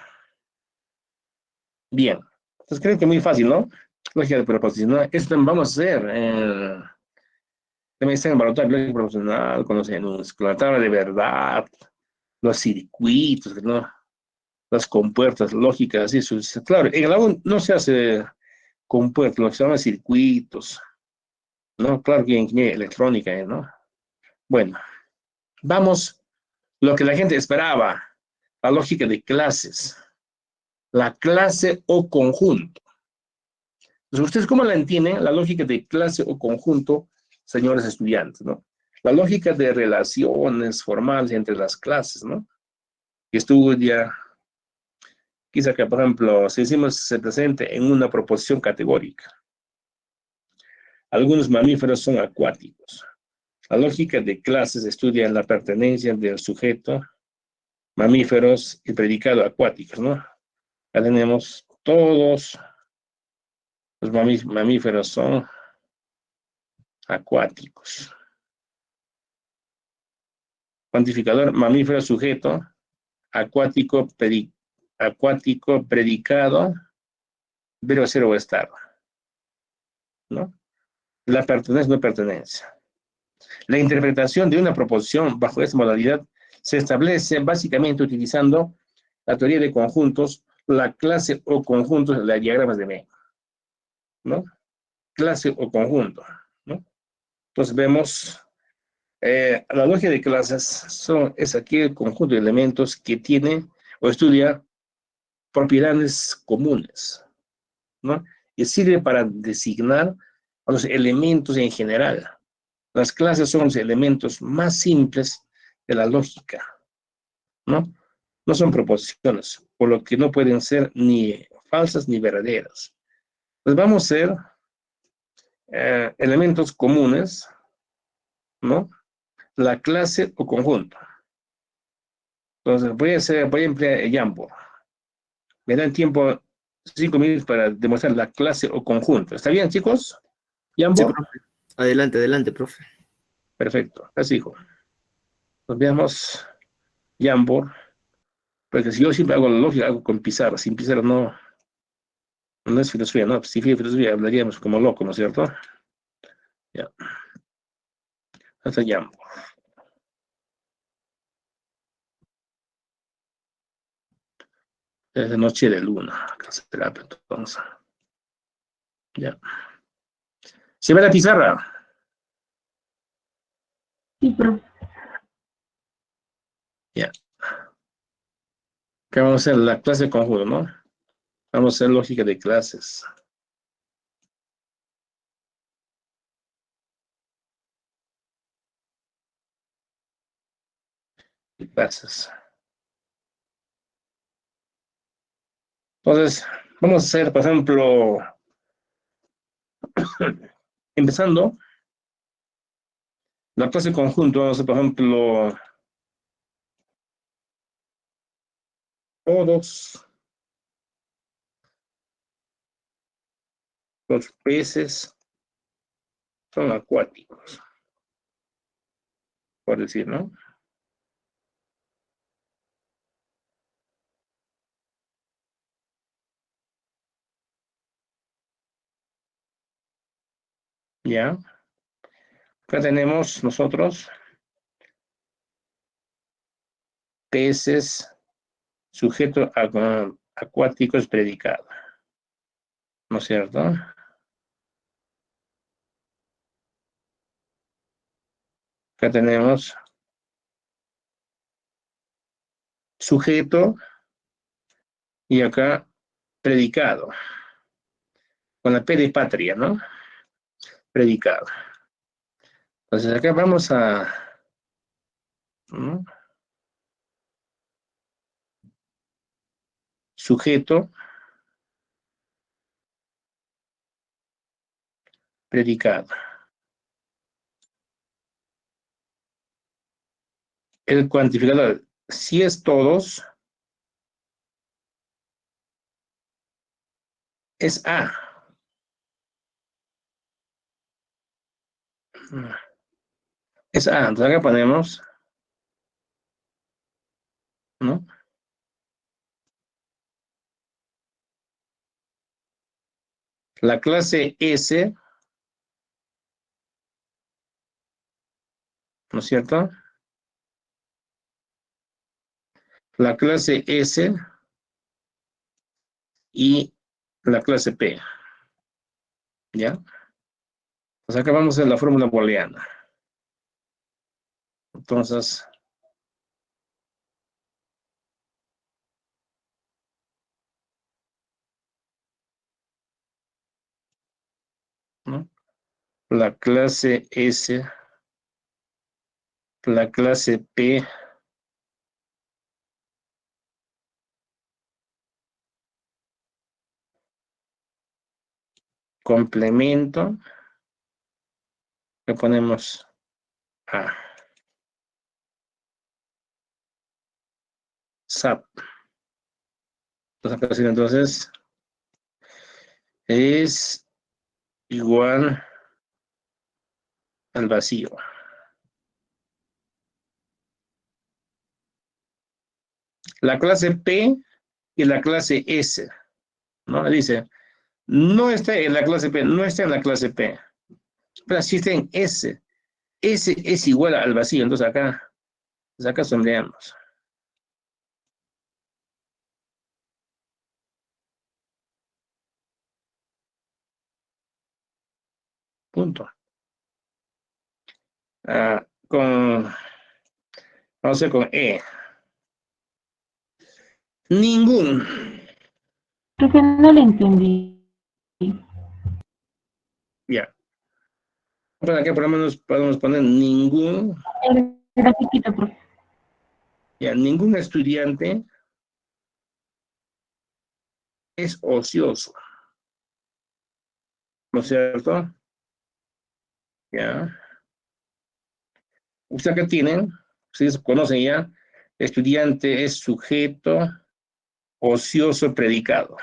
Bien. Entonces, creo que es muy fácil, ¿no? Lógica de proposición. Esto también vamos a hacer. También está en el laboratorio de lógica proposicional, con la tabla de verdad, los circuitos, ¿no? Las compuertas lógicas, eso. Claro, en el agua no se hace compuertas, lo que se llama circuitos, ¿no? Claro que en ingeniería electrónica, ¿no? Bueno, vamos, lo que la gente esperaba, la lógica de clases, la clase o conjunto. Entonces, ¿ustedes cómo la entienden? La lógica de clase o conjunto, señores estudiantes, ¿no? La lógica de relaciones formales entre las clases, ¿no? Que estudia, quizá que, por ejemplo, si decimos se presente en una proposición categórica. Algunos mamíferos son acuáticos. La lógica de clases estudia la pertenencia del sujeto, mamíferos y predicado acuáticos, ¿no? Ya tenemos todos los mamíferos son acuáticos. Cuantificador, mamífero, sujeto, acuático, acuático, predicado, verbo ser o estar, ¿no? La pertenencia no pertenencia. La interpretación de una proposición bajo esta modalidad se establece básicamente utilizando la teoría de conjuntos, la clase o conjuntos, la diagramas de Venn, ¿no? Clase o conjunto, ¿no? Entonces vemos, la lógica de clases es aquí el conjunto de elementos que tiene o estudia propiedades comunes, ¿no? Y sirve para designar a los elementos en general. Las clases son los elementos más simples de la lógica, ¿no? No son proposiciones, por lo que no pueden ser ni falsas ni verdaderas. Pues vamos a ser elementos comunes, ¿no? La clase o conjunto. Entonces voy a emplear el Jamboard. Me dan tiempo 5 minutos para demostrar la clase o conjunto. ¿Está bien, chicos? Sí, Jamboard. profe. Adelante, adelante, profe. Perfecto. Así, hijo. Nos veamos Jamboard. Porque si yo siempre hago la lógica, hago con pizarra. Sin pizarra no es filosofía, ¿no? Si fuera filosofía hablaríamos como loco, ¿no es cierto? Ya. Hasta Jamboard. Es de noche de luna. Clase de terapia, entonces. Ya. ¿Se ve la pizarra? Sí, profe. Ya. Que vamos a hacer la clase de conjunto, ¿no? Vamos a hacer lógica de clases. De clases. Entonces, vamos a hacer, por ejemplo, empezando la clase de conjunto, vamos a hacer, por ejemplo, todos los peces son acuáticos, por decir, ¿no? ¿Ya? Acá tenemos nosotros peces, sujeto acuático es predicado, ¿no es cierto? Acá tenemos sujeto y acá predicado, con la P de patria, ¿no? Predicado. Entonces acá vamos a... ¿no? Sujeto, predicado. El cuantificador, si es todos, es A. Es A. Entonces acá ponemos, ¿no? La clase S, ¿no es cierto? La clase S y la clase P, ¿ya? Pues acá vamos a la fórmula booleana. Entonces, ¿no? La clase S, la clase P, complemento, le ponemos A, SAP. Entonces, es igual al vacío. La clase P y la clase S, ¿no? Dice, no está en la clase P, no está en la clase P, pero sí está en S. S es igual al vacío, entonces acá sombreamos. Punto. Vamos a hacer con E. Ningún. Creo que no le entendí. Ya. Para que por lo menos podemos poner ningún. El grafiquito, profe. Ya, ningún estudiante es ocioso. ¿No es cierto? Ya. Usted acá tienen, ustedes conocen ya, estudiante es sujeto ocioso predicado.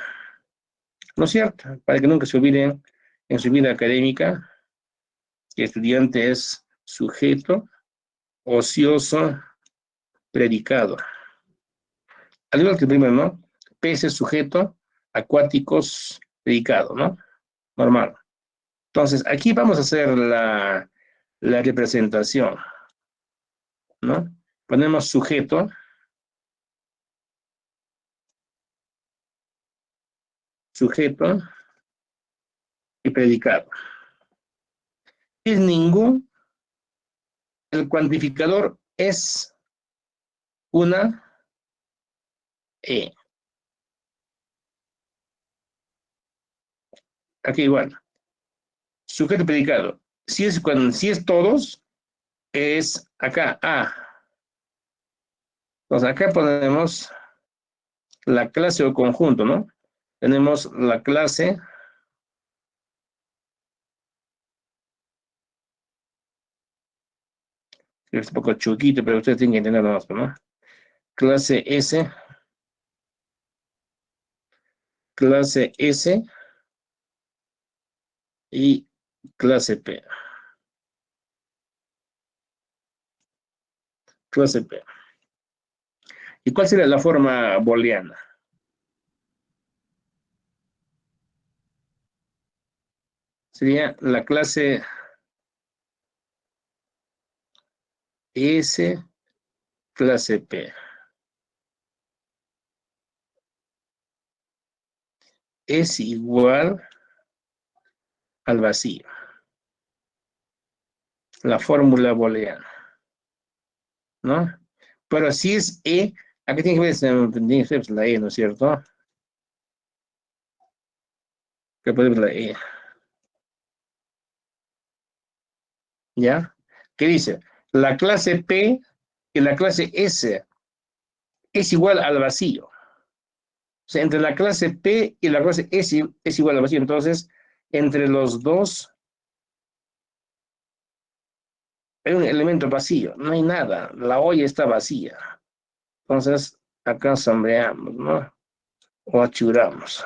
¿No es cierto? Para que nunca se olviden en su vida académica, que estudiante es sujeto ocioso predicado. Al igual que el primero, ¿no? Peces sujeto, acuáticos predicado, ¿no? Normal. Entonces, aquí vamos a hacer la representación, ¿no? Ponemos sujeto y predicado. Es ningún, el cuantificador es una E. Aquí igual. Sujeto y predicado. Si es todos, es acá A. Entonces acá ponemos la clase o conjunto, ¿no? Tenemos la clase es un poco chiquito, pero ustedes tienen que entender más, ¿no? Clase S, clase S y clase P. Clase P. ¿Y cuál sería la forma booleana? sería la clase S, clase P. Es igual al vacío. La fórmula booleana, ¿no? Pero si es E, aquí tiene que ver la E, ¿no es cierto? ¿Qué puede ver la E? ¿Ya? ¿Qué dice? La clase P y la clase S es igual al vacío. O sea, entre la clase P y la clase S es igual al vacío. Entonces, entre los dos hay un elemento vacío. No hay nada. La olla está vacía. Entonces, acá sombreamos, ¿no? O achuramos.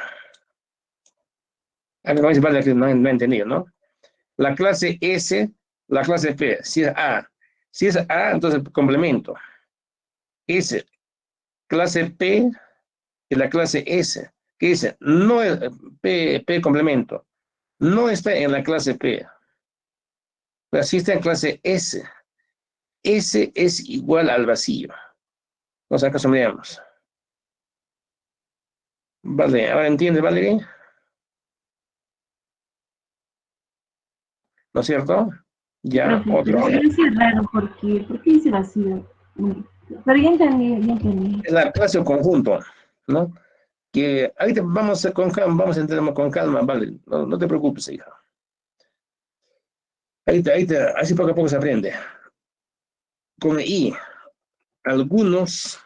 Acá dice, vale, que no he entendido, ¿no? La clase S, la clase P. Si es A. Si es A, entonces complemento. S, clase P y la clase S. ¿Qué dice? No es P complemento. No está en la clase P. Pero sí está en clase S. S es igual al vacío. Entonces acá sombreamos. Vale, ahora entiende, Valerie, ¿no es cierto? Sí, Ya, profe, otro. pero sí es raro, ¿por qué dice vacío? Pero ya entendí, ya entendí. Es la clase o conjunto, ¿no? Que ahorita vamos con calma, vamos a entenderlo con calma, vale, no, no te preocupes, hija. Ahorita, así poco a poco se aprende. Con I, algunos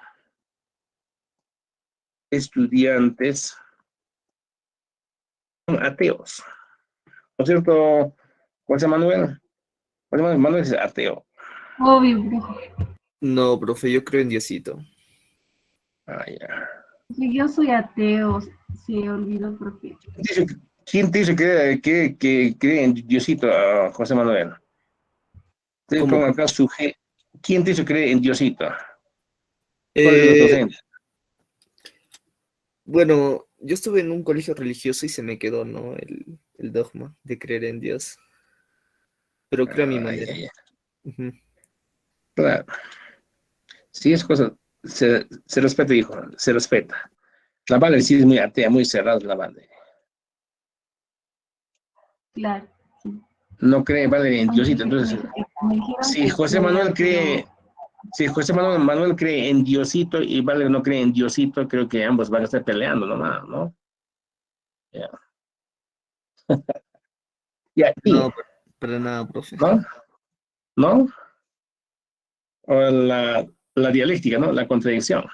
estudiantes son ateos, ¿no es cierto, José Manuel? José Manuel es ateo. Obvio, profe. No, profe, yo creo en Diosito. Ah, ya. Si yo soy ateo, se olvidó, profe. ¿Quién te dice que cree en Diosito, José Manuel? Te ¿Cómo, pongo profe? acá ¿Quién te hizo creer en Diosito? ¿Cuál de los Eh, docentes? bueno, yo estuve en un colegio religioso y se me quedó, ¿no? El dogma de creer en Dios. Pero creo a mi Ay, manera. ay, ay. Ujú. Claro, si es cosa, se respeta, hijo, se respeta. La Vale sí es muy atea, muy cerrada la Vale. Claro, sí. No cree Vale en Aunque Diosito. Entonces, me dijeron si que José crea, Manuel pero cree, si José Manuel cree en Diosito y Vale no cree en Diosito, creo que ambos van a estar peleando nomás, ¿no? Ya, ya, y, No, para nada, profe. ¿no? ¿No? O la dialéctica, ¿no? La contradicción.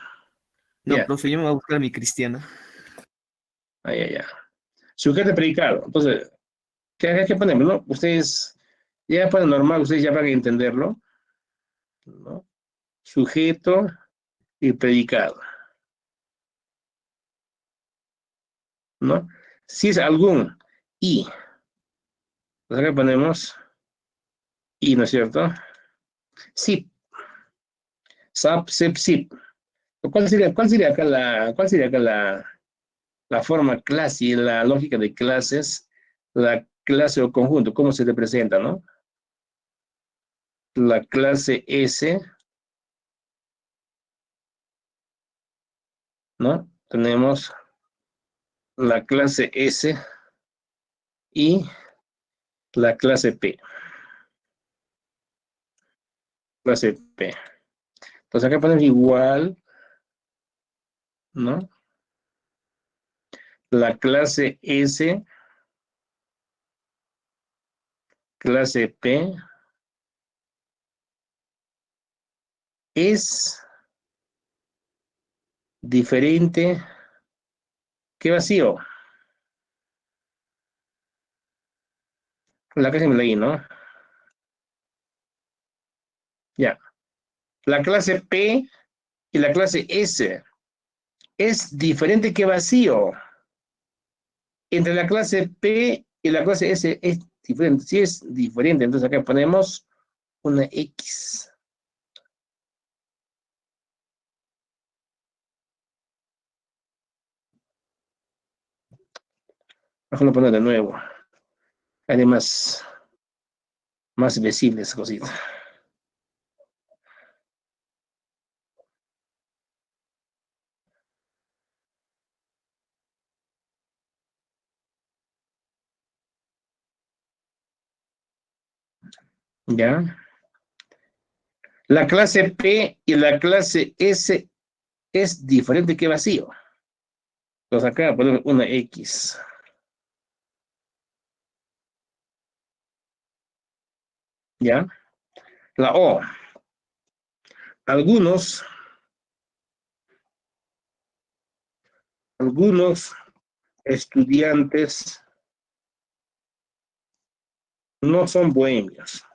No, Ya, profe, yo me voy a buscar a mi cristiana. ay, ay, ay. Sujeto predicado. Entonces, ¿qué ponemos, no? Ustedes, ya para normal, ustedes ya van a entenderlo, ¿no? Sujeto y predicado, ¿no? Si es algún y, pues acá ponemos y, ¿no es cierto? Sí, sap, sep, sip. ¿Cuál sería acá la forma clase, la lógica de clases, la clase o conjunto? ¿Cómo se representa, no? La clase S, ¿no? Tenemos la clase S y la clase P. Clase P. Entonces acá ponemos igual, ¿no? La clase S, clase P, es diferente que vacío. La clase me leí, ¿no? Ya. La clase P y la clase S es diferente que vacío. Entre la clase P y la clase S es diferente. Si es diferente, entonces acá ponemos una X. Déjalo poner de nuevo. Además, más visible esa cosita. ¿Ya? La clase P y la clase S es diferente que vacío. Entonces acá ponemos una X. ¿Ya? La O. Algunos estudiantes no son bohemios.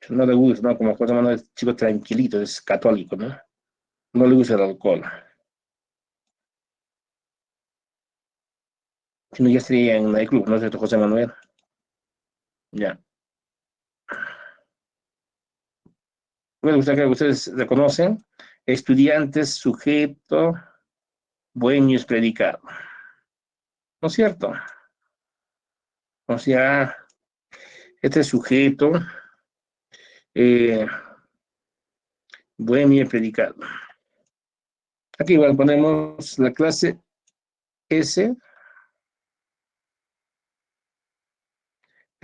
No le gusta, ¿no? Como José Manuel es chico tranquilito, es católico, ¿no? No le gusta el alcohol. Si no, ya estaría en el club, ¿no es cierto, José Manuel? Ya. Bueno, ustedes reconocen, estudiantes, sujeto, bohemios, predicado. ¿No es cierto? O sea, este sujeto, eh, bohemio, predicado. Aquí igual ponemos la clase S,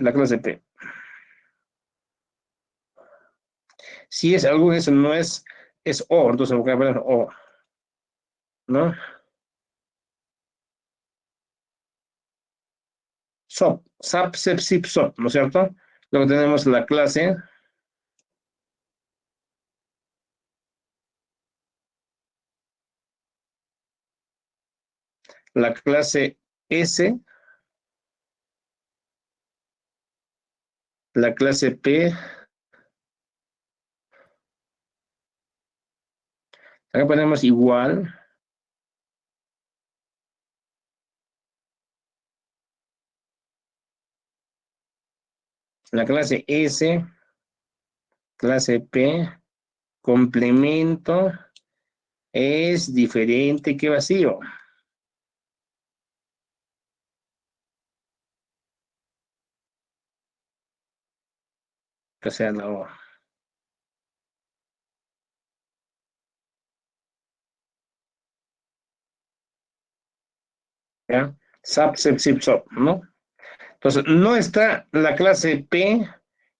la clase P. Si es algo, eso no es, es O, entonces voy a poner O, ¿no? SOP, SAP, SEP, SIP, SOP, ¿no es cierto? Luego tenemos la clase S, la clase P. Acá ponemos igual. La clase S, clase P, complemento, es diferente que vacío. O sea, no. ¿Ya? SAP, SEP, SIP, SOP, ¿no? Entonces, no está la clase P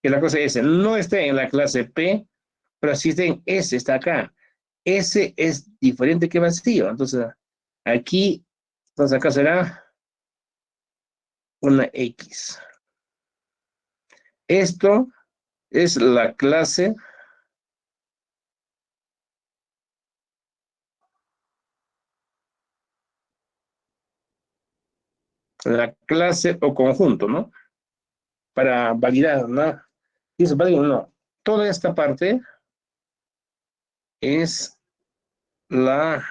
y la clase S. No está en la clase P, pero sí está en S, está acá. S es diferente que vacío. Entonces, aquí, entonces acá será una X. Esto es la clase o conjunto, ¿no? Para validar, ¿no? Dice, válido, no. Toda esta parte es la,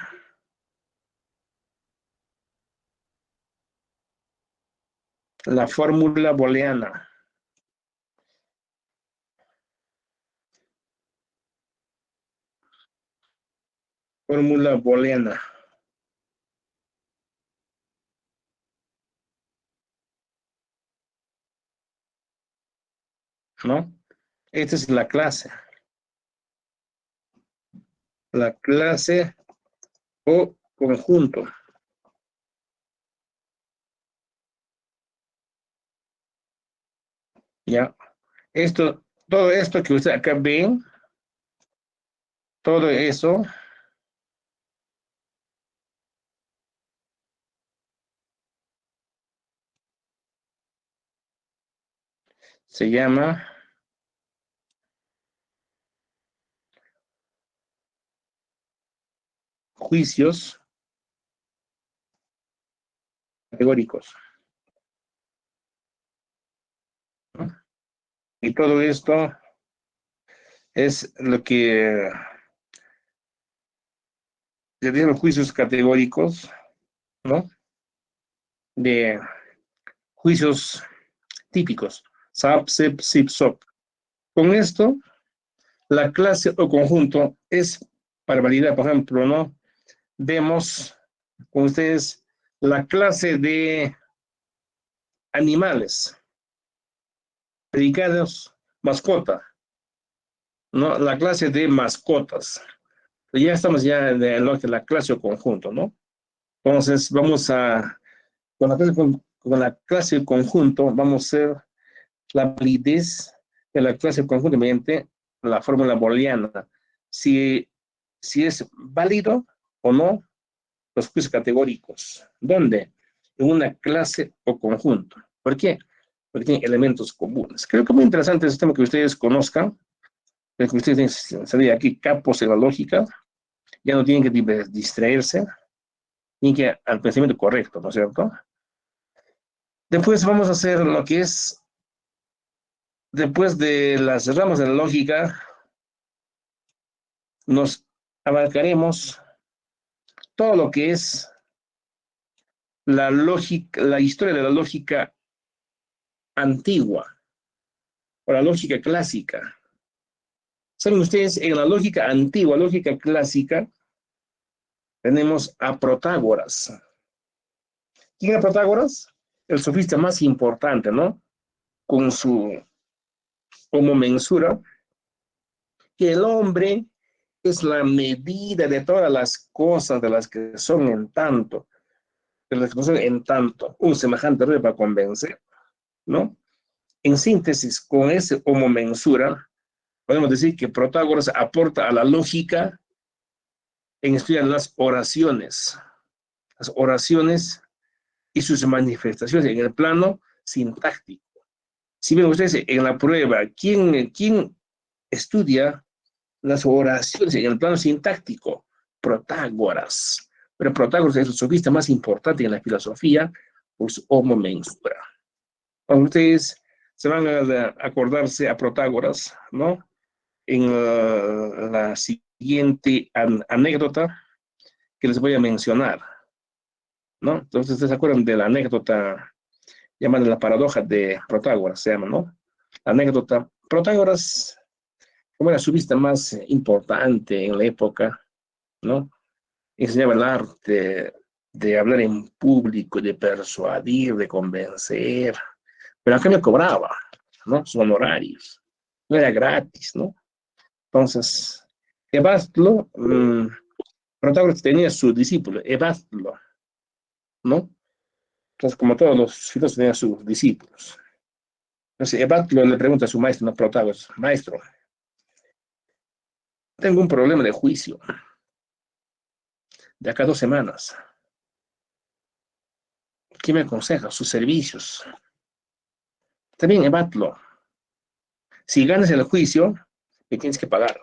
la fórmula booleana. Fórmula booleana. ¿No? Esta es la clase. La clase o conjunto. ¿Ya? Todo esto que ustedes acá ven, todo eso se llama juicios categóricos, ¿no? Y todo esto es lo que le dicen juicios categóricos, ¿no? De juicios típicos. SAP, SEP, SIP, SOP. Con esto, la clase o conjunto es para validar, por ejemplo, ¿no? Vemos con ustedes la clase de animales, predicados, mascota, ¿no? La clase de mascotas. Ya estamos ya en lo que es la clase o conjunto, ¿no? Entonces, vamos a, con la clase o conjunto, vamos a hacer la validez de la clase o conjunto mediante la fórmula booleana. Si es válido o no, los juicios categóricos. ¿Dónde? En una clase o conjunto. ¿Por qué? Porque tienen elementos comunes. Creo que es muy interesante este tema que ustedes conozcan, que ustedes tienen que salir aquí capos en la lógica, ya no tienen que distraerse, tienen que ir al pensamiento correcto, ¿no es cierto? Después vamos a hacer lo que es, después de las ramas de la lógica, nos abarcaremos todo lo que es la lógica, la historia de la lógica antigua o la lógica clásica. Saben ustedes, en la lógica antigua, lógica clásica, tenemos a Protágoras. ¿Quién era Protágoras? El sofista más importante, ¿no? Con su como mensura, que el hombre es la medida de todas las cosas de las que son en tanto, de las que no son en tanto, un semejante rey para convencer, ¿no? En síntesis, con ese homo mensura, podemos decir que Protágoras aporta a la lógica en estudiar las oraciones y sus manifestaciones en el plano sintáctico. Si ven ustedes en la prueba, ¿quién estudia las oraciones en el plano sintáctico? Protágoras. Pero Protágoras es el sofista más importante en la filosofía por su homo mensura. Cuando ustedes se van a acordarse a Protágoras, ¿no? En la siguiente anécdota que les voy a mencionar, ¿no? Entonces, ¿ustedes se acuerdan de la anécdota llamada la paradoja de Protágoras? Se llama, ¿no? La anécdota. Protágoras, como era su vista más importante en la época, ¿no? Enseñaba el arte de hablar en público, de persuadir, de convencer, pero a qué me cobraba, ¿no? Sus honorarios. No era gratis, ¿no? Entonces, Evastlo, Protágoras tenía su discípulo, Evastlo, ¿no? Entonces, como todos los filósofos tenían sus discípulos. Entonces, Evastlo le pregunta a su maestro, no Protágoras, maestro, tengo un problema de juicio de acá 2 semanas. ¿Qué me aconseja? Sus servicios. También, Evastlo, si ganas el juicio, me tienes que pagar.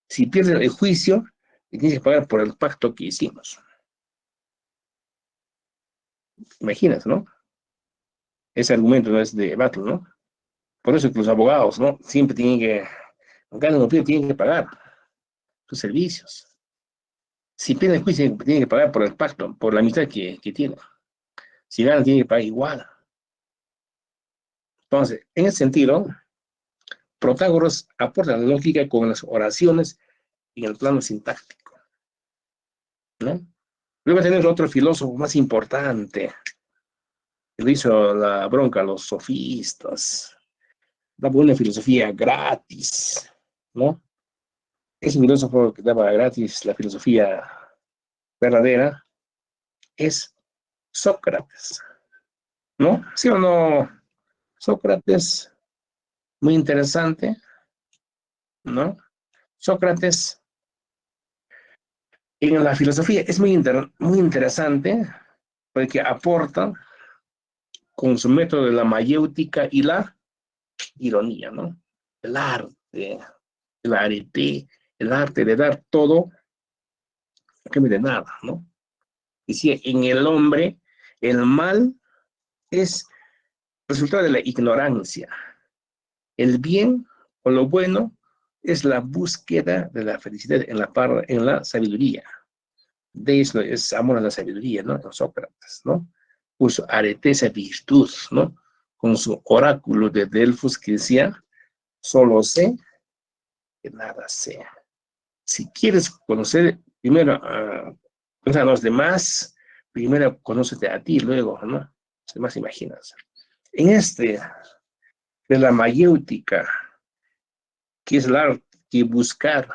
Si pierdes el juicio, me tienes que pagar por el pacto que hicimos. Imaginas, ¿no? Ese argumento no es de Evastlo, ¿no? Por eso que los abogados, ¿no? Siempre tienen que, ganan o pierden, tienen que pagar sus servicios. Si pierden el juicio, tienen que pagar por el pacto, por la amistad que tienen. Si ganan, tienen que pagar igual. Entonces, en ese sentido, Protágoras aporta la lógica con las oraciones en el plano sintáctico, ¿no? Luego tenemos otro filósofo más importante, que le hizo la bronca a los sofistas, daba una filosofía gratis, ¿no? Ese filósofo que daba gratis la filosofía verdadera es Sócrates, ¿no? ¿Sí o no? Sócrates, muy interesante, ¿no? Sócrates en la filosofía es muy interesante porque aporta con su método de la mayéutica y la ironía, ¿no? El arte, el arete, el arte de dar todo a cambio de nada, ¿no? Y si en el hombre el mal es resultado de la ignorancia, el bien o lo bueno es la búsqueda de la felicidad en la sabiduría. De eso es amor a la sabiduría, ¿no? En Sócrates, ¿no? Puso arete esa virtud, ¿no? Con su oráculo de Delfos que decía, solo sé que nada sé. Si quieres conocer primero a los demás, primero conócete a ti, luego, ¿no? Se más imaginas. En este, de la mayéutica, que es el arte de buscar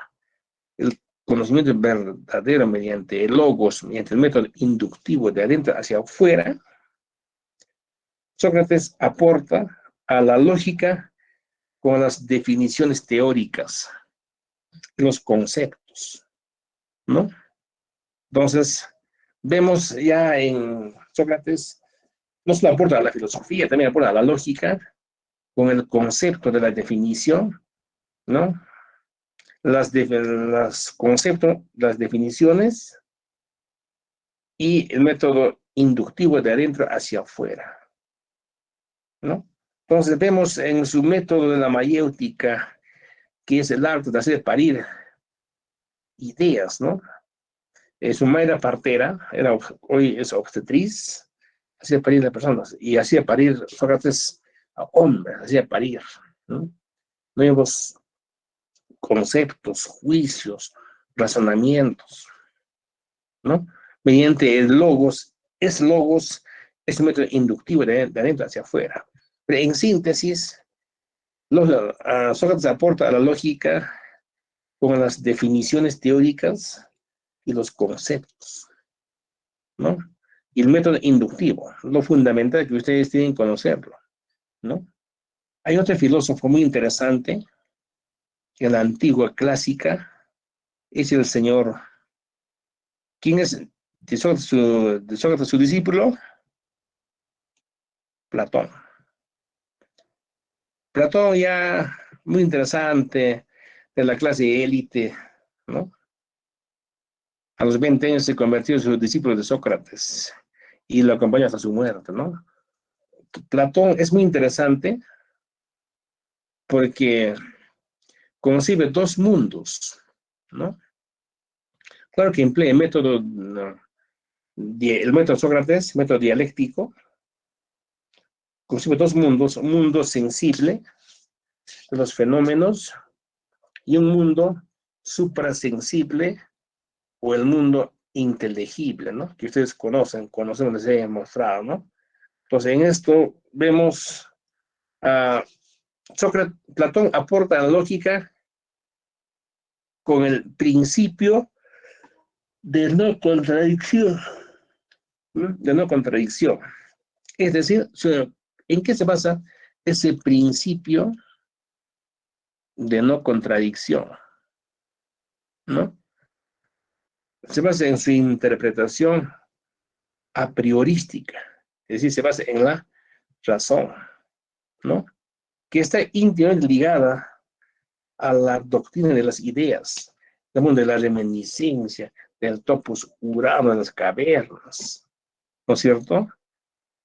el conocimiento verdadero mediante el logos, mediante el método inductivo de adentro hacia afuera, Sócrates aporta a la lógica con las definiciones teóricas, los conceptos, ¿no? Entonces, vemos ya en Sócrates, no solo aporta a la filosofía, también aporta a la lógica con el concepto de la definición, ¿no? Las conceptos, las definiciones y el método inductivo de adentro hacia afuera, ¿no? Entonces vemos en su método de la mayéutica, que es el arte de hacer parir ideas, ¿no? Su madre era partera, hoy es obstetriz, hacía parir a personas, y hacía parir Sócrates a hombres, hacía parir, ¿no? Nuevos conceptos, juicios, razonamientos, ¿no? Mediante el logos, es un método inductivo de adentro hacia afuera. Pero en síntesis, Sócrates aporta a la lógica con las definiciones teóricas y los conceptos, ¿no? Y el método inductivo, lo fundamental que ustedes tienen que conocerlo, ¿no? Hay otro filósofo muy interesante en la antigua clásica, es el señor, ¿quién es de Sócrates su discípulo? Platón. Platón ya muy interesante, de la clase élite, ¿no? A los 20 años se convirtió en su discípulo de Sócrates y lo acompaña hasta su muerte, ¿no? Platón es muy interesante porque concibe dos mundos, ¿no? Claro que emplea el método, no, el método Sócrates, método dialéctico, concibe dos mundos, un mundo sensible de los fenómenos y un mundo suprasensible o el mundo inteligible, ¿no? Que ustedes conocemos, les he mostrado, ¿no? Entonces, en esto vemos a Platón aporta la lógica con el principio de no contradicción, ¿no? De no contradicción. Es decir, ¿en qué se basa ese principio de no contradicción? ¿No? Se basa en su interpretación a priorística, es decir, se basa en la razón, ¿no? Que está íntimamente ligada a la doctrina de las ideas, de la reminiscencia, del topos urano, de las cavernas, ¿no es cierto?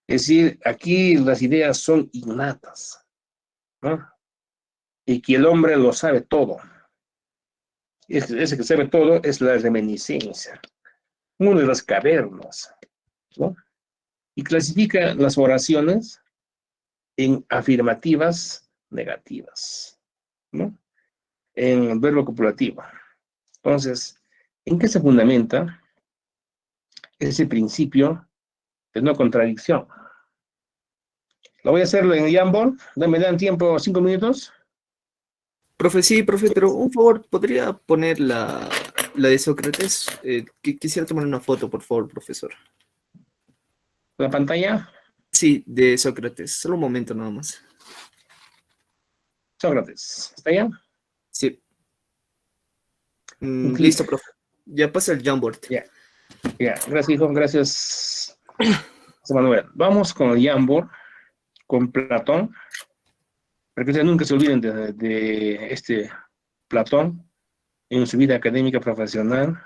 Es decir, aquí las ideas son innatas, ¿no? Y que el hombre lo sabe todo. Ese que sabe todo es la reminiscencia, uno de las cavernas, ¿no? Y clasifica las oraciones en afirmativas negativas, ¿no? En verbo copulativo. Entonces, ¿en qué se fundamenta ese principio de no contradicción? Lo voy a hacerlo en Jamboard. ¿Me dan tiempo 5 minutos? Profe, sí, profe, pero un favor, ¿podría poner la de Sócrates? Quisiera tomar una foto, por favor, profesor. La pantalla. Sí, de Sócrates. Solo un momento nada más. Sócrates. ¿Está ya? Sí. Un clic. Listo, profe. Ya pasa el Jamboard. Ya. Gracias, hijo. Gracias, Manuel. Vamos con el Jamboard, con Platón. Para que ustedes nunca se olviden de este Platón en su vida académica profesional.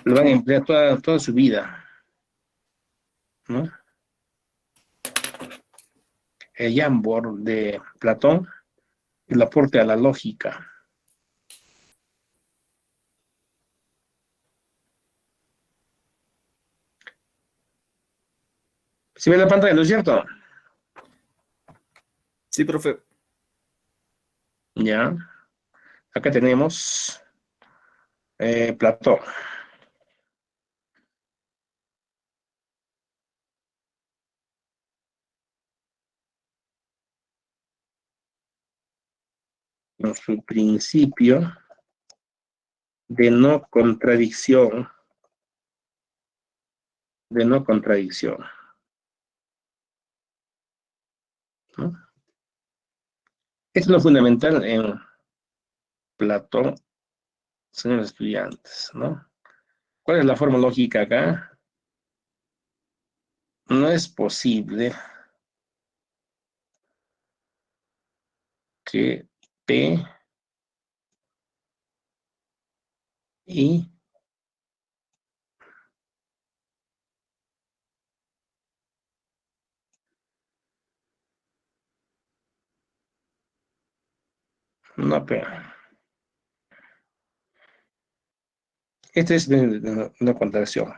Lo van a emplear toda su vida, ¿no? El Jamboard de Platón, el aporte a la lógica. ¿Se ve la pantalla, no es cierto? Sí, profe. Ya. Acá tenemos Platón. en su principio de no contradicción, ¿no? Esto es lo fundamental en Platón, señores estudiantes, ¿no? ¿Cuál es la forma lógica acá? No es posible que P y no P. Esta es una contradicción.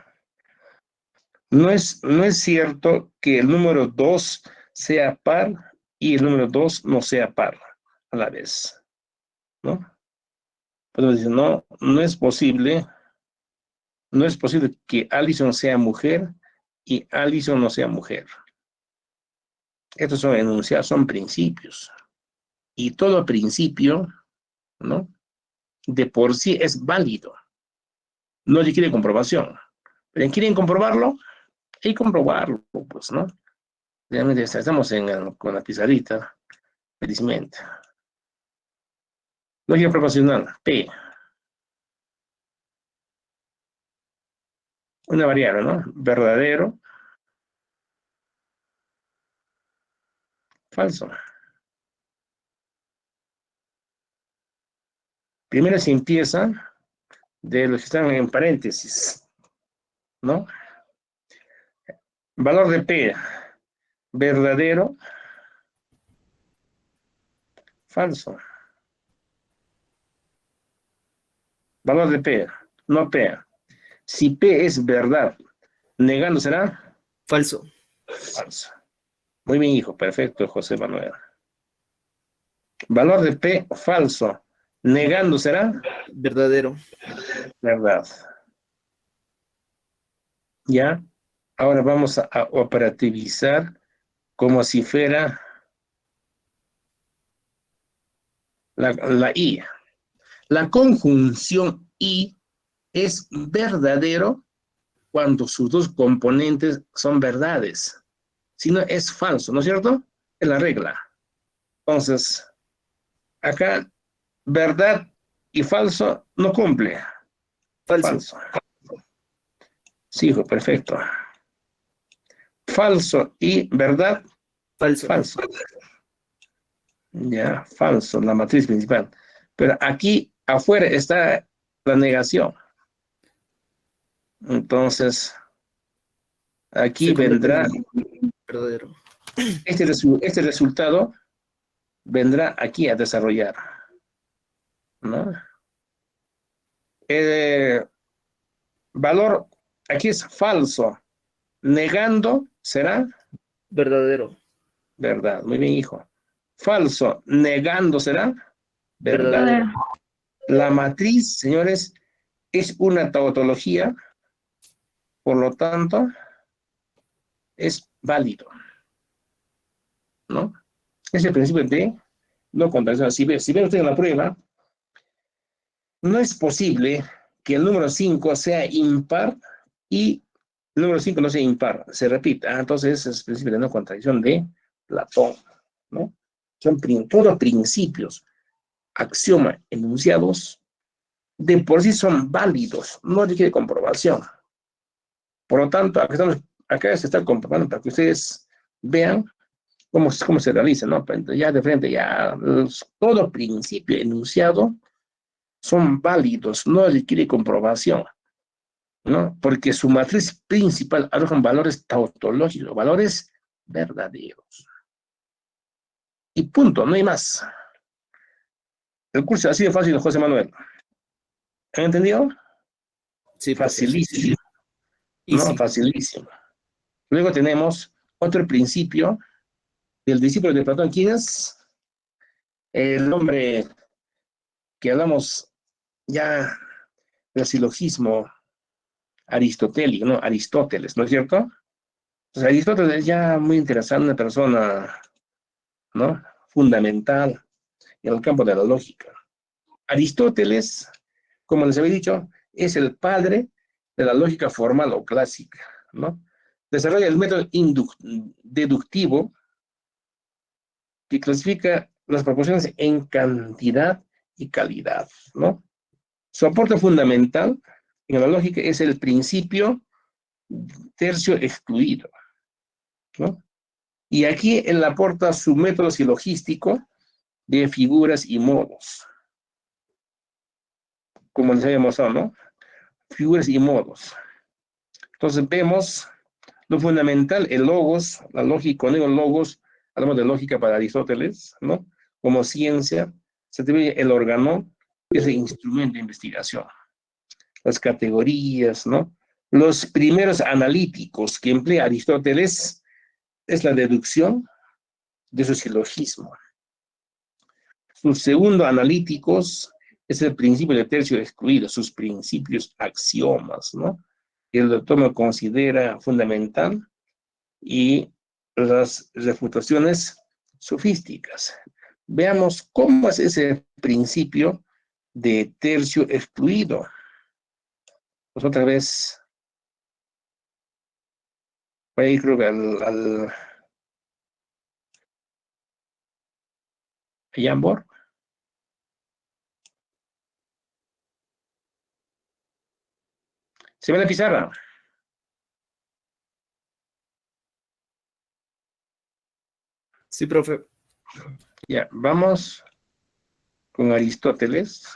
No es cierto que el número 2 sea par y el número 2 no sea par a la vez, ¿no? Podemos decir, no es posible que Alison sea mujer y Alison no sea mujer. Estos son enunciados, son principios. Y todo principio, ¿no? De por sí es válido. No requiere comprobación. Pero ¿quieren comprobarlo? Hay que comprobarlo, pues, ¿no? Realmente estamos con la pizarrita, felizmente. Lógica proporcional, P. Una variable, ¿no? Verdadero, falso. Primero se empieza de los que están en paréntesis, ¿no? Valor de P, verdadero, falso. Valor de P, no P. Si P es verdad, negando será Falso. falso. Muy bien, hijo, perfecto, José Manuel. Valor de P, falso. Negando será Verdadero. verdad. ¿Ya? Ahora vamos a operativizar como si fuera la I. La conjunción I es verdadero cuando sus dos componentes son verdades. Si no, es falso, ¿no es cierto? Es la regla. Entonces, acá, verdad y falso no cumple. Falso. Falso. Sí, hijo, perfecto. Falso y verdad, Falso. falso. Ya, falso, la matriz principal. Pero aquí afuera está la negación. Entonces, aquí Se convierte vendrá, en verdadero. este resultado vendrá aquí a desarrollar, ¿no? Valor, aquí es falso. Negando será Verdadero. verdad. Muy bien, hijo. Falso, negando será verdad. Verdadero. La matriz, señores, es una tautología, por lo tanto, es válido, ¿no? Es el principio de no contradicción. Si ven ustedes en la prueba, no es posible que el número 5 sea impar y el número 5 no sea impar. Se repite. Entonces es el principio de no contradicción de Platón, ¿no? Son todos principios, axioma, enunciados, de por sí son válidos, no requiere comprobación. Por lo tanto, acá se está comprobando para que ustedes vean cómo se realiza, ¿no? Ya de frente, ya todo principio enunciado son válidos, no requiere comprobación, ¿no? Porque su matriz principal arrojan valores tautológicos, valores verdaderos. Y punto, no hay más. El curso ha sido fácil, José Manuel. ¿Han entendido? Sí, profesor. Facilísimo, Y ¿no? sí. Facilísimo. Luego tenemos otro principio del discípulo de Platón. ¿Quién es? El hombre que hablamos ya del silogismo aristotélico, ¿no? Aristóteles, ¿no es cierto? Pues Aristóteles es ya muy interesante, una persona, ¿no? Fundamental en el campo de la lógica. Aristóteles, como les había dicho, es el padre de la lógica formal o clásica, ¿no? Desarrolla el método deductivo que clasifica las proporciones en cantidad y calidad, ¿no? Su aporte fundamental en la lógica es el principio tercio excluido, ¿no? Y aquí él aporta su método silogístico de figuras y modos, como les había mostrado, ¿no? Figuras y modos. Entonces vemos lo fundamental, el logos, la lógica, con el logos, hablamos de lógica para Aristóteles, ¿no? Como ciencia, se atribuye el órgano, es el instrumento de investigación. Las categorías, ¿no? Los primeros analíticos que emplea Aristóteles es la deducción de su silogismo. Sus segundo analíticos es el principio de tercio excluido, sus principios axiomas, ¿no? El doctor lo considera fundamental y las refutaciones sofísticas. Veamos cómo es ese principio de tercio excluido. Pues otra vez, voy a ir creo que al Jamboree. Se ve la pizarra. Sí, profe. Ya, vamos con Aristóteles.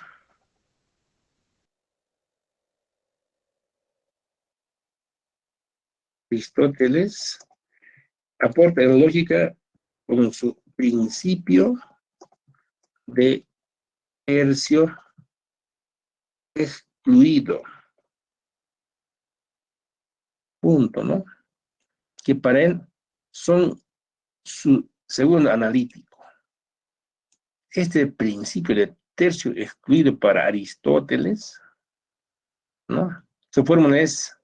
Aristóteles aporta en lógica con su principio de tercio excluido. Punto, ¿no? Que para él son su segundo analítico. Este principio de tercio excluido para Aristóteles, ¿no? Su fórmula es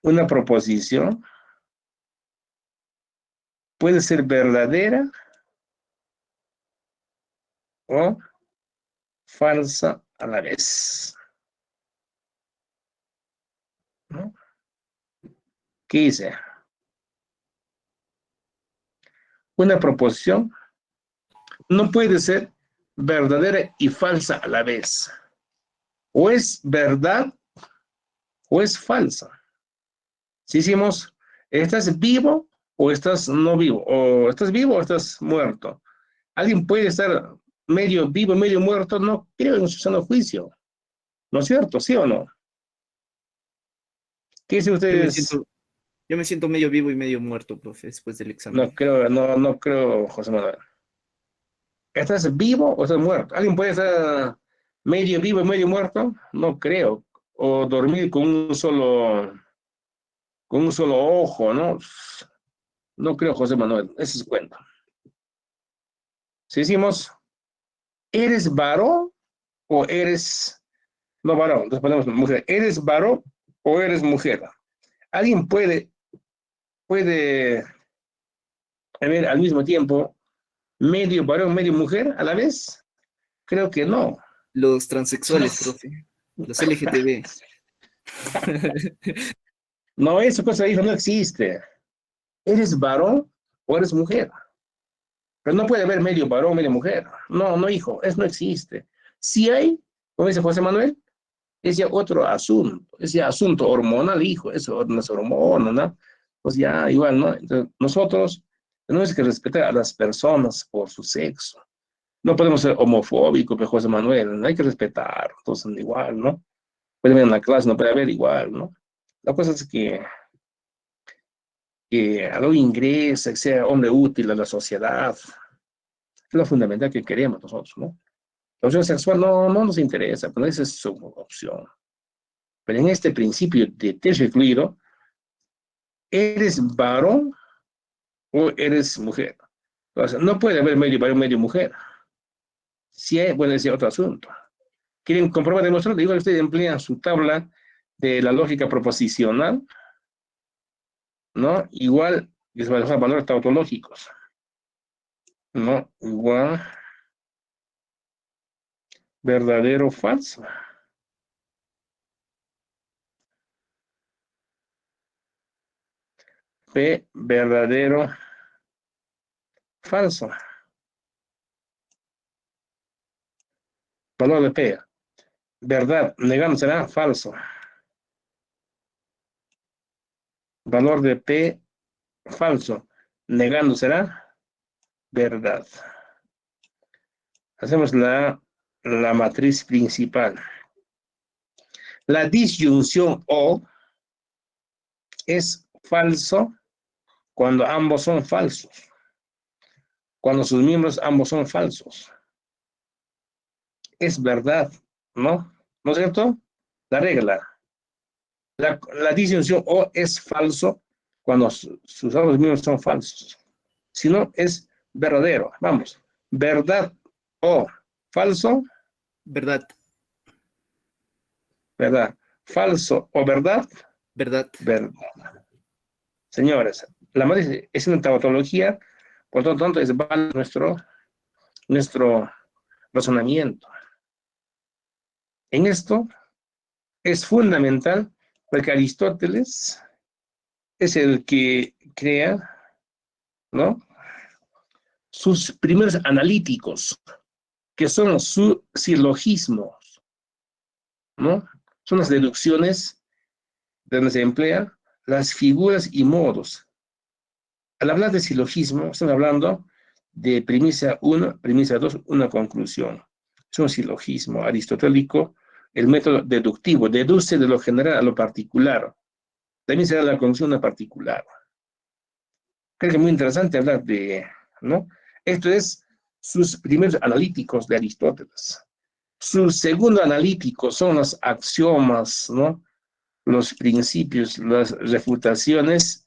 una proposición puede ser verdadera o falsa a la vez, ¿no? ¿Qué dice? Una proposición no puede ser verdadera y falsa a la vez. O es verdad o es falsa. Si decimos, ¿estás vivo o estás no vivo? O estás vivo o estás muerto. Alguien puede estar medio vivo, medio muerto, no creo en su sano juicio. ¿No es cierto? ¿Sí o no? ¿Qué dicen Yo me ustedes? siento, yo me siento medio vivo y medio muerto, profe, después del No examen. creo, no creo, José Manuel. ¿Estás vivo o estás muerto? ¿Alguien puede estar medio vivo y medio muerto? No creo. O dormir con un solo ojo, ¿no? No creo, José Manuel. Ese es cuento. Si decimos, ¿eres varón o eres no varón? Entonces ponemos mujer. ¿Eres varón o eres mujer? ¿Alguien puede haber al mismo tiempo medio varón, medio mujer a la vez? Creo que no. Los transexuales, profe. Los LGTB. No, eso cosa hijo no existe. ¿Eres varón o eres mujer? Pero no puede haber medio varón, medio mujer. No, no, hijo, eso no existe. Si hay, como dice José Manuel, es ya otro asunto, es ya asunto hormonal, hijo, eso no es hormona, ¿no? Pues ya igual, ¿no? Entonces, nosotros tenemos que respetar a las personas por su sexo. No podemos ser homofóbicos, pero José Manuel, no hay que respetar, entonces igual, ¿no? Puede haber en la clase, no puede haber igual, ¿no? La cosa es que algo ingrese, que sea hombre útil a la sociedad, es lo fundamental que queremos nosotros, ¿no? La opción sexual no nos interesa, pero esa es su opción. Pero en este principio de tercio excluido, ¿eres varón o eres mujer? Entonces, no puede haber medio varón, medio mujer. Si hay, bueno, ese es otro asunto. ¿Quieren comprobar, demostrar? Igual ustedes emplean su tabla de la lógica proposicional, ¿no? Igual les va a dejar valores tautológicos, ¿no? Igual verdadero, falso. P, verdadero, falso. Valor de P. Verdad, negando será falso. Valor de P, falso. Negando será verdad. Hacemos la matriz principal. La disyunción O es falso cuando ambos son falsos. Cuando sus miembros ambos son falsos. Es verdad, ¿no? ¿No es cierto? La regla. La disyunción O es falso cuando sus ambos miembros son falsos. Si no, es verdadero. Vamos. Verdad o falso. Verdad. ¿Verdad? Falso o verdad. Verdad. Verdad. Señores, la matriz es una tautología, por lo tanto, es válido nuestro razonamiento. En esto es fundamental porque Aristóteles es el que crea, ¿no?, sus primeros analíticos, que son los silogismos, ¿no? Son las deducciones donde se emplean las figuras y modos. Al hablar de silogismo, están hablando de premisa 1, premisa 2, una conclusión. Es un silogismo aristotélico, el método deductivo, deduce de lo general a lo particular. También será la conclusión a particular. Creo que es muy interesante hablar de, ¿no? Esto es sus primeros analíticos de Aristóteles. Sus segundos analíticos son los axiomas, ¿no?, los principios, las refutaciones,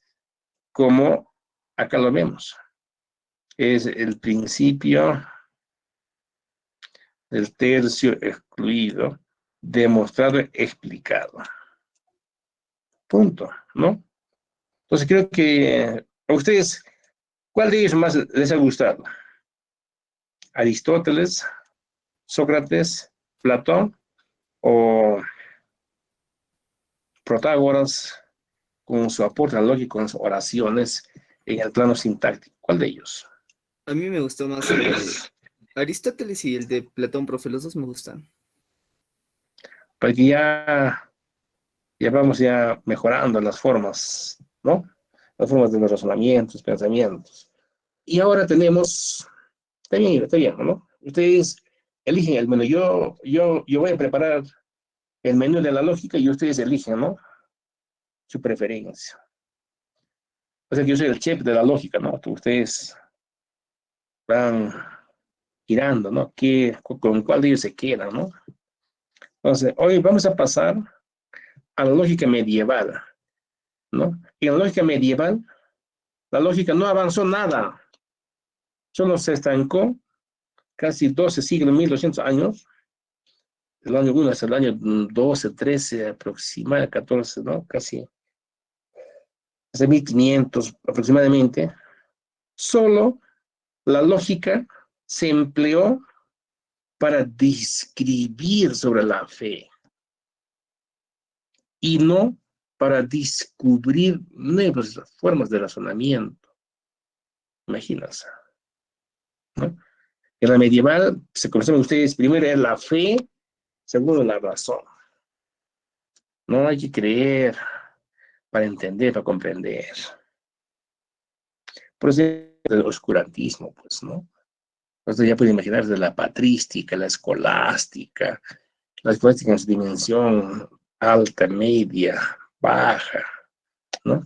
como acá lo vemos. Es el principio del tercio excluido, demostrado, explicado. Punto, ¿no? Entonces creo que a ustedes, ¿cuál de ellos más les ha gustado? ¿Aristóteles, Sócrates, Platón o Protágoras con su aporte lógico, con sus oraciones en el plano sintáctico? ¿Cuál de ellos? A mí me gustó más el de Aristóteles y el de Platón, profe. Los dos me gustan. Porque ya vamos ya mejorando las formas, ¿no? Las formas de los razonamientos, pensamientos. Y ahora tenemos, está bien, ¿no? Ustedes eligen el menú. Yo voy a preparar el menú de la lógica y ustedes eligen, ¿no?, su preferencia. O sea que yo soy el chef de la lógica, ¿no? Que ustedes van girando, ¿no? ¿Con cuál de ellos se quedan, ¿no? Entonces, hoy vamos a pasar a la lógica medieval, ¿no? Y en la lógica medieval, la lógica no avanzó nada, solo se estancó casi 12 siglos, 1200 años, el año 1 hasta el año 12, 13, aproximadamente 14, ¿no? Casi hasta 1500 aproximadamente. Solo la lógica se empleó para describir sobre la fe y no para descubrir nuevas formas de razonamiento. Imagínense, ¿no? En la medieval, se conocen ustedes, primero es la fe, segundo la razón. No hay que creer para entender, para comprender. Por eso el oscurantismo, pues, ¿no? Entonces ya pueden imaginar de la patrística, la escolástica en su dimensión alta, media, baja, ¿no?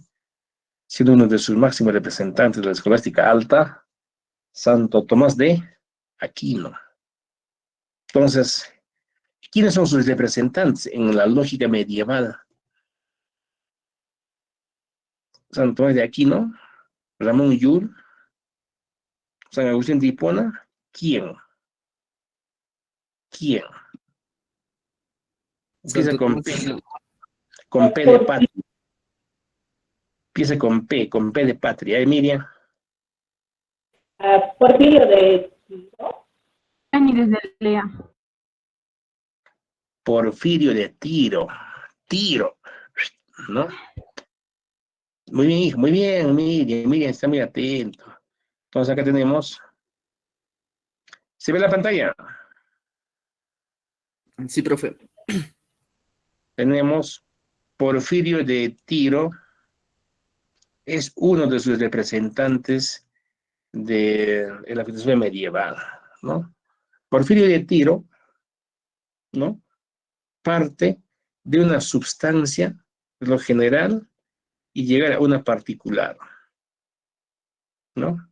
Siendo uno de sus máximos representantes de la escolástica alta, Santo Tomás de Aquino. Entonces, ¿quiénes son sus representantes en la lógica medieval? Santo Tomás de Aquino, Ramón Llull, San Agustín de Hipona. ¿Quién? ¿Quién? Empieza Santo Tomás de con P de patria. Empieza con P de patria. Miriam. Porfirio de Quito. Ni desde Lea. Porfirio de Tiro. Tiro, ¿no? Muy bien, hijo, muy bien, Miriam, Miriam está muy atento. Entonces acá tenemos, ¿se ve la pantalla? Sí, profe. Tenemos Porfirio de Tiro, es uno de sus representantes de la filosofía medieval, ¿no? Porfirio de Tiro, ¿no? Parte de una substancia, de lo general, y llegar a una particular, ¿no?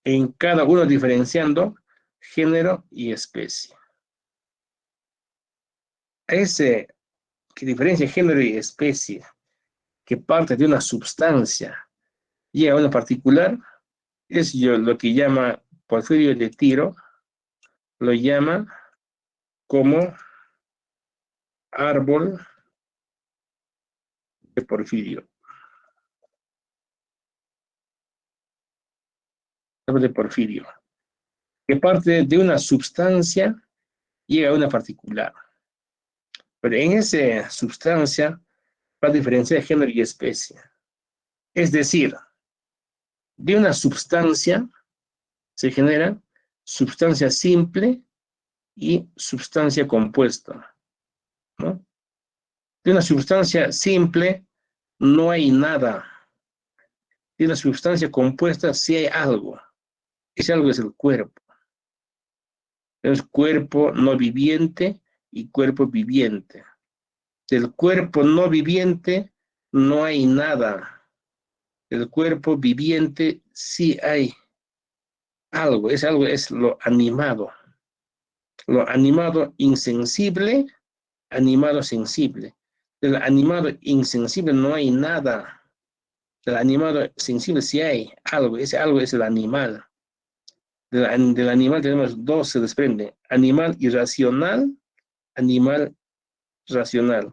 En cada uno diferenciando género y especie. Ese que diferencia género y especie, que parte de una substancia, llega a una particular, es lo que llama Porfirio de Tiro, lo llama como árbol de Porfirio. Árbol de Porfirio, que parte de una substancia, llega a una particular. Pero en esa substancia va a diferenciar género y especie. Es decir, de una substancia se genera sustancia simple y sustancia compuesta, ¿no? De una sustancia simple no hay nada. De una sustancia compuesta sí hay algo. Ese algo es el cuerpo. Es cuerpo no viviente y cuerpo viviente. Del cuerpo no viviente no hay nada. Del cuerpo viviente sí hay algo. Es algo, es lo animado. Lo animado insensible, animado sensible. Del animado insensible no hay nada. Del animado sensible sí hay algo. Ese algo es el animal. Del animal tenemos dos, se desprende. Animal irracional, animal racional.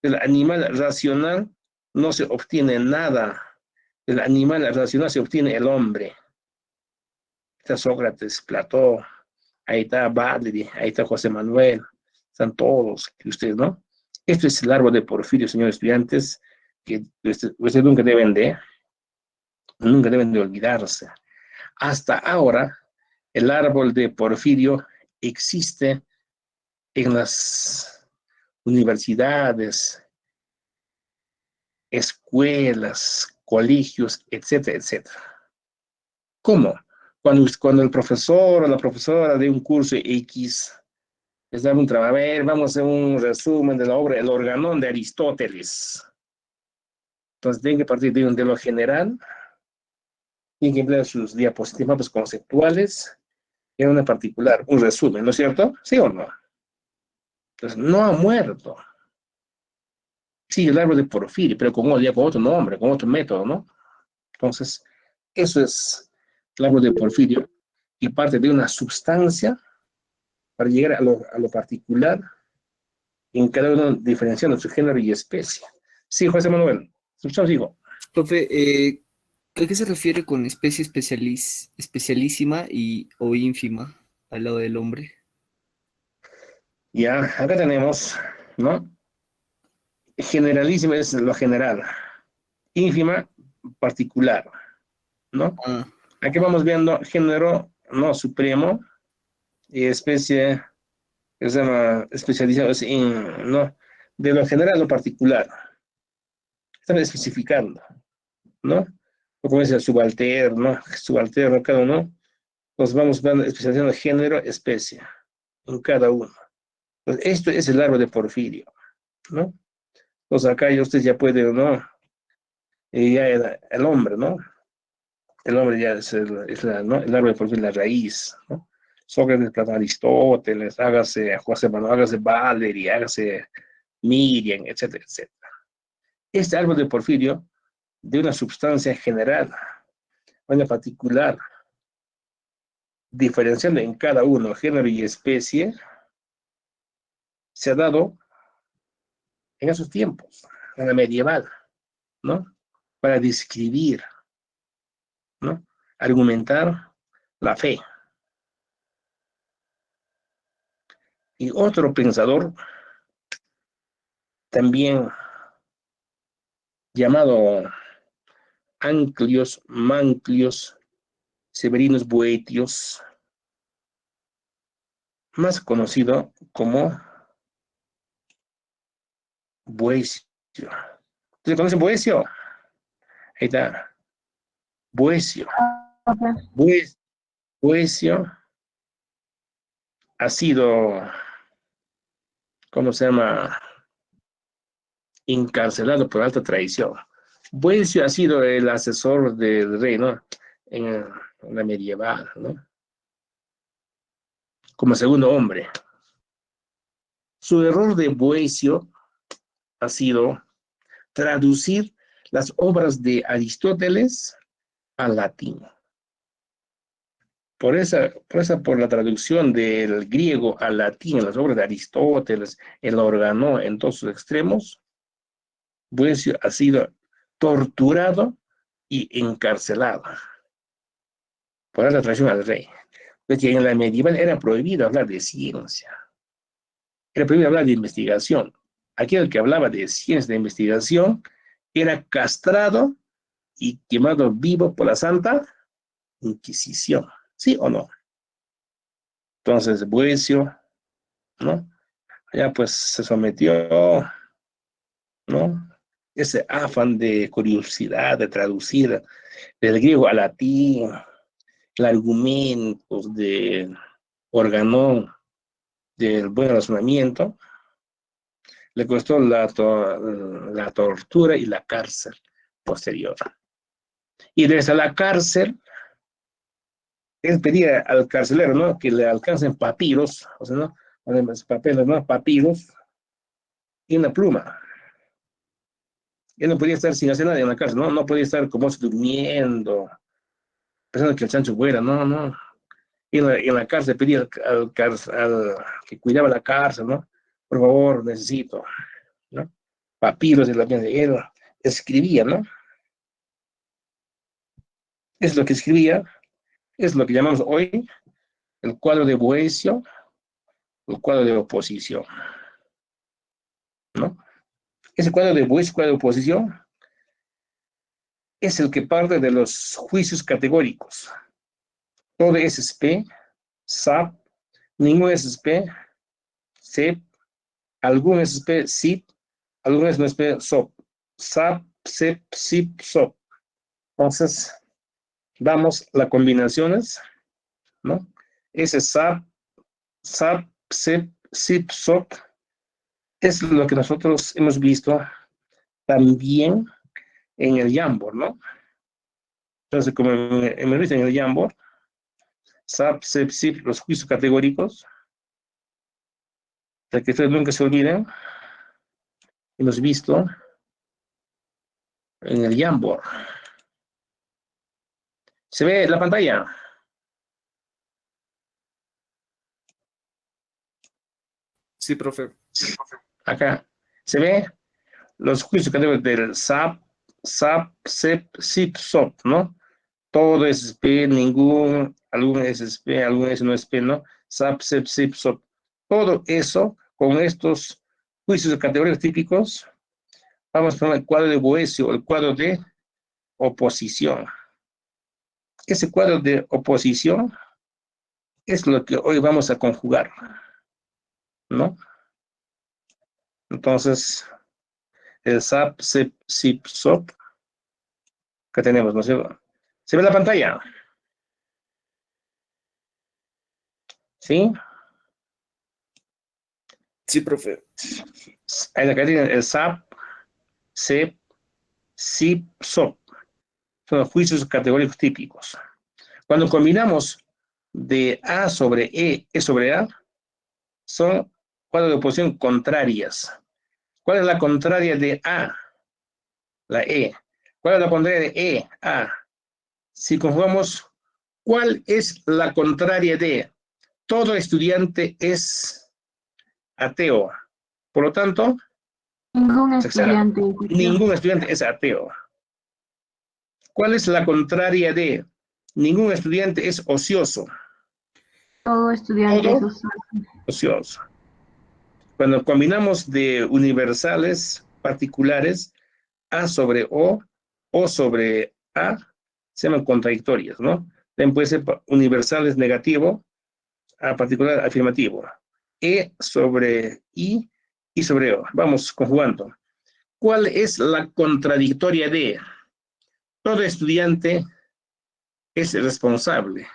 Del animal racional no se obtiene nada. Del animal racional se obtiene el hombre. Está Sócrates, Platón, ahí está Badri, ahí está José Manuel, están todos ustedes, ¿no? Esto es el árbol de Porfirio, señores estudiantes, que ustedes nunca deben de olvidarse. Hasta ahora, el árbol de Porfirio existe en las universidades, escuelas, colegios, etcétera, etcétera. ¿Cómo? Cuando el profesor o la profesora de un curso X les da un trabajo, a ver, vamos a hacer un resumen de la obra El Organón de Aristóteles. Entonces, tienen que partir de lo general, tienen que emplear sus diapositivas conceptuales en una particular, un resumen, ¿no es cierto? ¿Sí o no? Entonces, no ha muerto. Sí, el árbol de Porfirio, pero ya con otro nombre, con otro método, ¿no? Entonces, eso es el árbol de Porfirio, que parte de una sustancia para llegar a lo particular, en cada uno diferenciando su género y especie. Sí, José Manuel, escuchamos, digo. Profe, ¿a qué se refiere con especie especialísima o ínfima al lado del hombre? Ya, acá tenemos, ¿no? Generalísima es lo general, ínfima, particular, ¿no? Ah, Aquí vamos viendo género, no supremo, y especie, que se llama especializado, ¿no? De lo general a lo particular. Estamos especificando, ¿no? O como dice subalterno, subalterno, cada uno, nos vamos especializando género, especie, en cada uno. Entonces, esto es el árbol de Porfirio, ¿no? Entonces acá ya usted ya puede, ¿no? Y ya el hombre, ¿no? El hombre ya ¿no? El árbol de Porfirio, la raíz, ¿no? Sócrates, Platón, Aristóteles, hágase José Manuel, hágase Valery, hágase Miriam, etcétera, etcétera. Este árbol de Porfirio, de una sustancia general, una particular, diferenciando en cada uno género y especie, se ha dado en esos tiempos, en la medieval, ¿no? Para describir, ¿no? Argumentar la fe. Y otro pensador, también llamado Anclios, Manclios, Severinus Boetius, más conocido como Boecio. ¿Ustedes conocen Boecio? Ahí está, Boecio. Ok. Boecio ha sido, ¿cómo se llama? Encarcelado por alta traición. Boecio ha sido el asesor del rey, ¿no? En la medieval, ¿no? Como segundo hombre. Su error de Boecio ha sido traducir las obras de Aristóteles al latín. Por la traducción del griego al latín, en las obras de Aristóteles, el organó en todos sus extremos, Boecio ha sido torturado y encarcelado por la traición al rey. Porque en la medieval era prohibido hablar de ciencia, era prohibido hablar de investigación. Aquel que hablaba de ciencia de investigación era castrado y quemado vivo por la Santa Inquisición. ¿Sí o no? Entonces, Boecio, ¿no? Ya pues se sometió, ¿no? Ese afán de curiosidad, de traducir del griego al latín, el argumento de Organón, del buen razonamiento, le costó la tortura y la cárcel posterior. Y desde la cárcel, él pedía al carcelero, ¿no? Que le alcancen papiros, o sea, ¿no? Papeles, ¿no? Papiros y una pluma. Él no podía estar sin hacer nada en la cárcel, ¿no? No podía estar como durmiendo, pensando que el chancho fuera, no, no. Y en la cárcel pedía al que cuidaba la cárcel, ¿no? Por favor, necesito, ¿no? Papiros de la vida de él. Escribía, ¿no? Es lo que escribía, es lo que llamamos hoy el cuadro de Boecio, el cuadro de oposición, ¿no? Ese cuadro de Boecio, cuadro de oposición, es el que parte de los juicios categóricos. Todo es SP, SAP, ningún es SP, SEP, algún es SP, SIP, algún es no SP, SOP, SAP, SEP, SIP, SOP. Entonces, damos las combinaciones, ¿no? Ese SAP, SEP, SIP, SOP, es lo que nosotros hemos visto también en el Jamboard, ¿no? Entonces, como me dice en el Jamboard, SAP, SEP, SIP, los juicios categóricos, para que ustedes nunca se olviden, hemos visto en el Jamboard. ¿Se ve la pantalla? Sí, profe. Acá. ¿Se ve? Los juicios categóricos del SAP, SEP, SIP, SOP, ¿no? Todo es SP, ningún, algún es SP, algún es no SP, ¿no? SAP, SEP, SIP, SOP. Todo eso, con estos juicios categóricos típicos, vamos a poner el cuadro de Boecio, el cuadro de oposición. Ese cuadro de oposición es lo que hoy vamos a conjugar, ¿no? Entonces, el SAP, SEP, SIP, SOP, que tenemos, ¿no? ¿Se ve la pantalla? ¿Sí? Sí, profe. Ahí acá tienen el SAP, SEP, SIP, SOP. Son los juicios categóricos típicos. Cuando combinamos de A sobre E sobre A, son cuadros de oposición contrarias. ¿Cuál es la contraria de A? La E. ¿Cuál es la contraria de E? A. Si conjugamos, ¿cuál es la contraria de? Todo estudiante es ateo. Por lo tanto, Ningún estudiante es ateo. ningún estudiante es ateo. ¿Cuál es la contraria de? Ningún estudiante es ocioso. Todo estudiante es Todo ocioso. ocioso. Cuando combinamos de universales particulares, A sobre O sobre A, se llaman contradictorias, ¿no? También puede ser universales negativo, A particular afirmativo. E sobre I sobre O. Vamos conjugando. ¿Cuál es la contradictoria de? Todo estudiante es responsable.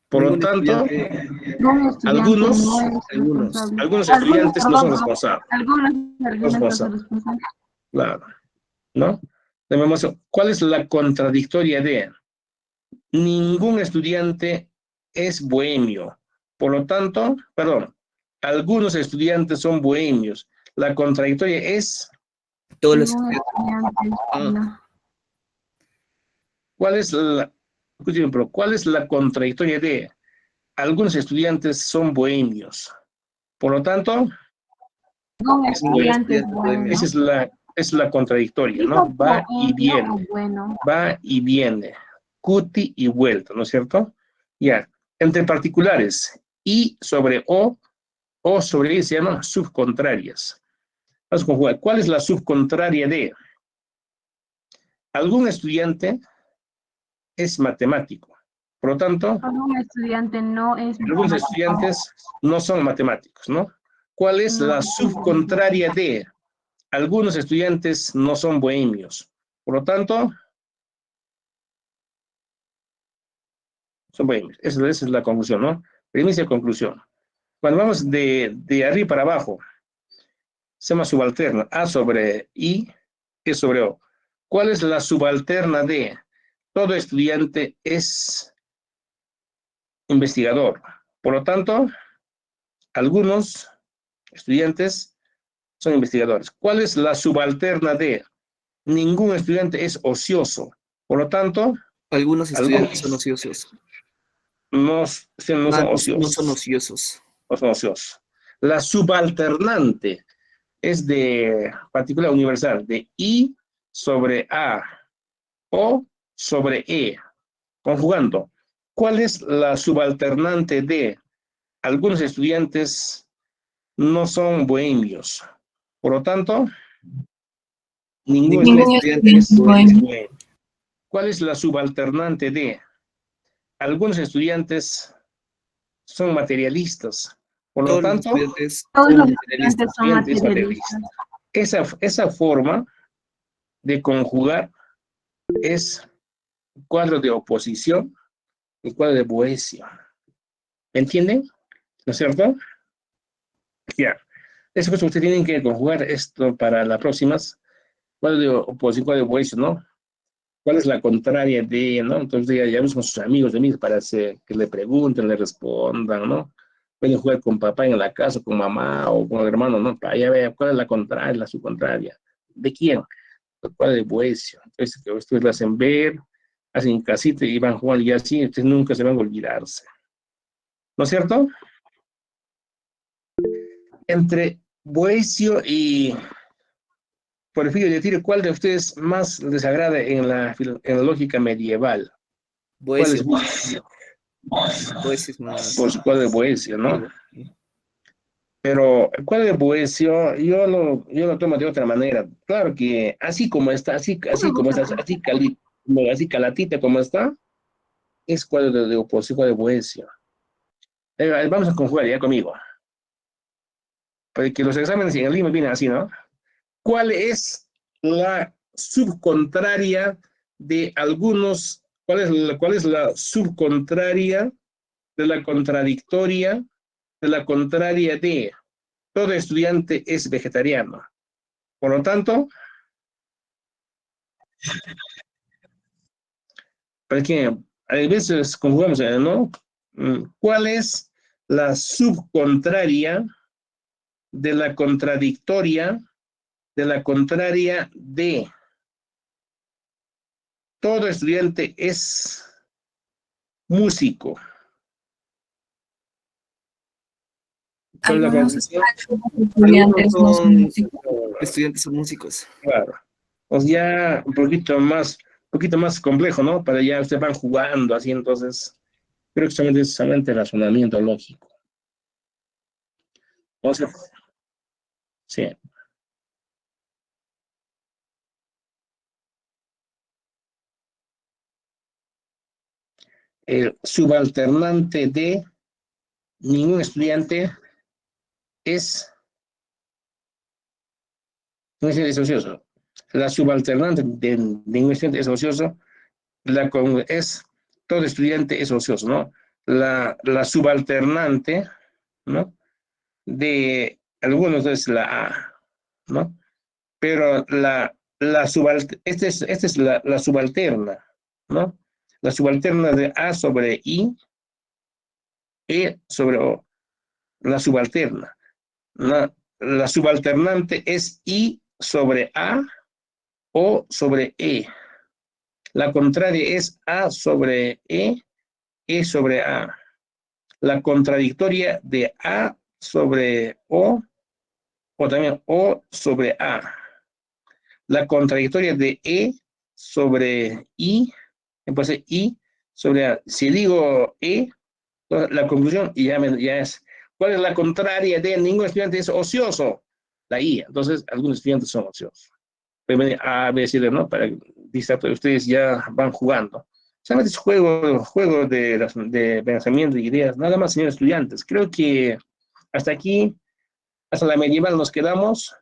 Por lo Ningún tanto, estudiante, Un estudiante no algunos, es responsable. algunos estudiantes no son Perdón, responsables. algunos no son Responsables, responsables. claro, ¿no? ¿Cuál es la contradictoria de? Ningún estudiante es bohemio. Por lo tanto, perdón, algunos estudiantes son bohemios. La contradictoria es, todos los Ningún estudiantes. estudiante, Ah, no. ¿cuál es la, escúcheme, pero ¿cuál es la contradictoria de? Algunos estudiantes son bohemios. Por lo tanto, Ningún ningún estudiante es estudiante bueno. esa es la contradictoria, ¿no? Dijo Va y bohemio o viene, bueno. va y viene, cuti y vuelta, ¿no es cierto? Ya, entre particulares, I sobre O sobre I se llaman subcontrarias. Vamos a conjugar. ¿Cuál es la subcontraria de? Algún estudiante es matemático. Por lo tanto, Un estudiante no es algunos matemático. estudiantes no son matemáticos, ¿no? ¿Cuál es No la es subcontraria de? Algunos estudiantes no son bohemios. Por lo tanto, son bohemios. Esa es la conclusión, ¿no? Primicia y conclusión. Cuando vamos de arriba para abajo, se llama subalterna. A sobre I, E sobre O. ¿Cuál es la subalterna de? Todo estudiante es investigador. Por lo tanto, algunos estudiantes son investigadores. ¿Cuál es la subalterna de? Ningún estudiante es ocioso. Por lo tanto, algunos estudiantes son algunos ociosos. no, no Ah, son no son ociosos. ociosos. No son ociosos. La subalternante es de particular universal, de I sobre A, O sobre E, conjugando. ¿Cuál es la subalternante de? Algunos estudiantes no son bohemios. Por lo tanto, ningún Ningún estudiante estudiante es es bohemio. bohemio. ¿Cuál es la subalternante de? Algunos estudiantes son materialistas. Por lo Todos los tanto, estudiantes Todos son los estudiantes materialistas. son estudiante es materialistas. materialista. Esa forma de conjugar es cuadro de oposición y cuadro de boesio. ¿Me entienden? ¿No es cierto? Ya. Después ustedes tienen que conjugar esto para las próximas. Cuadro de oposición, cuadro de boesio, ¿no? ¿Cuál es la contraria de, no? Entonces ya llamamos con sus amigos de mí para que le pregunten, le respondan, ¿no? Pueden jugar con papá en la casa, con mamá o con el hermano, ¿no? Para allá vean cuál es la contraria, la subcontraria. ¿De quién? ¿Cuál es de Boesio? Entonces, que ustedes lo hacen ver, hacen casita y van jugando y así, ustedes nunca se van a olvidarse. ¿No es cierto? Entre Boesio y Porfirio de Tiro, ¿cuál de ustedes más les agrada en la lógica medieval? ¿Cuál es Boesio. Boesio? Boesio es más Pues cuál es Boesio, ¿no? antiguo. Pero cuál es Boesio, yo lo tomo de otra manera. Claro que así como está, No me así como gusta, está, pues. así calatita como está, es cuadro de oposición de Boesio. Vamos a conjugar ya conmigo. Porque los exámenes en el Lima vienen así, ¿no? ¿Cuál es la subcontraria de algunos? ¿Cuál es la subcontraria de la contradictoria de la contraria de? Todo estudiante es vegetariano. Por lo tanto, porque a veces conjugamos, ¿no? ¿Cuál es la subcontraria de la contradictoria de la contraria de? Todo estudiante es músico. ¿Cuál es la Algunos conclusión? estudiantes no son Algunos músicos. estudiantes son músicos. Claro. Pues ya un poquito más complejo, ¿no? Para ya ustedes van jugando así, entonces creo que solamente es razonamiento lógico. Entonces, Sí. El subalternante de ningún estudiante es, no es ocioso. La subalternante de ningún estudiante es ocioso. Es todo estudiante es ocioso, ¿no? La subalternante, ¿no? De algunos es la A, ¿no? Pero esta es la subalterna, ¿no? La subalterna de A sobre I, E sobre O, la subalterna. La subalternante es I sobre A, O sobre E. La contraria es A sobre E sobre A. La contradictoria de A sobre o también O sobre A. La contradictoria de E sobre I, entonces I sobre A. Si digo E, la conclusión ya es, ¿cuál es la contraria de ningún estudiante es ocioso? La I. Entonces, algunos estudiantes son ociosos. Pueden venir A, B, C, D, ¿no? Para que ustedes ya van jugando. Solamente es juego de pensamiento y ideas, nada más, señores estudiantes. Creo que hasta aquí, hasta la medieval nos quedamos.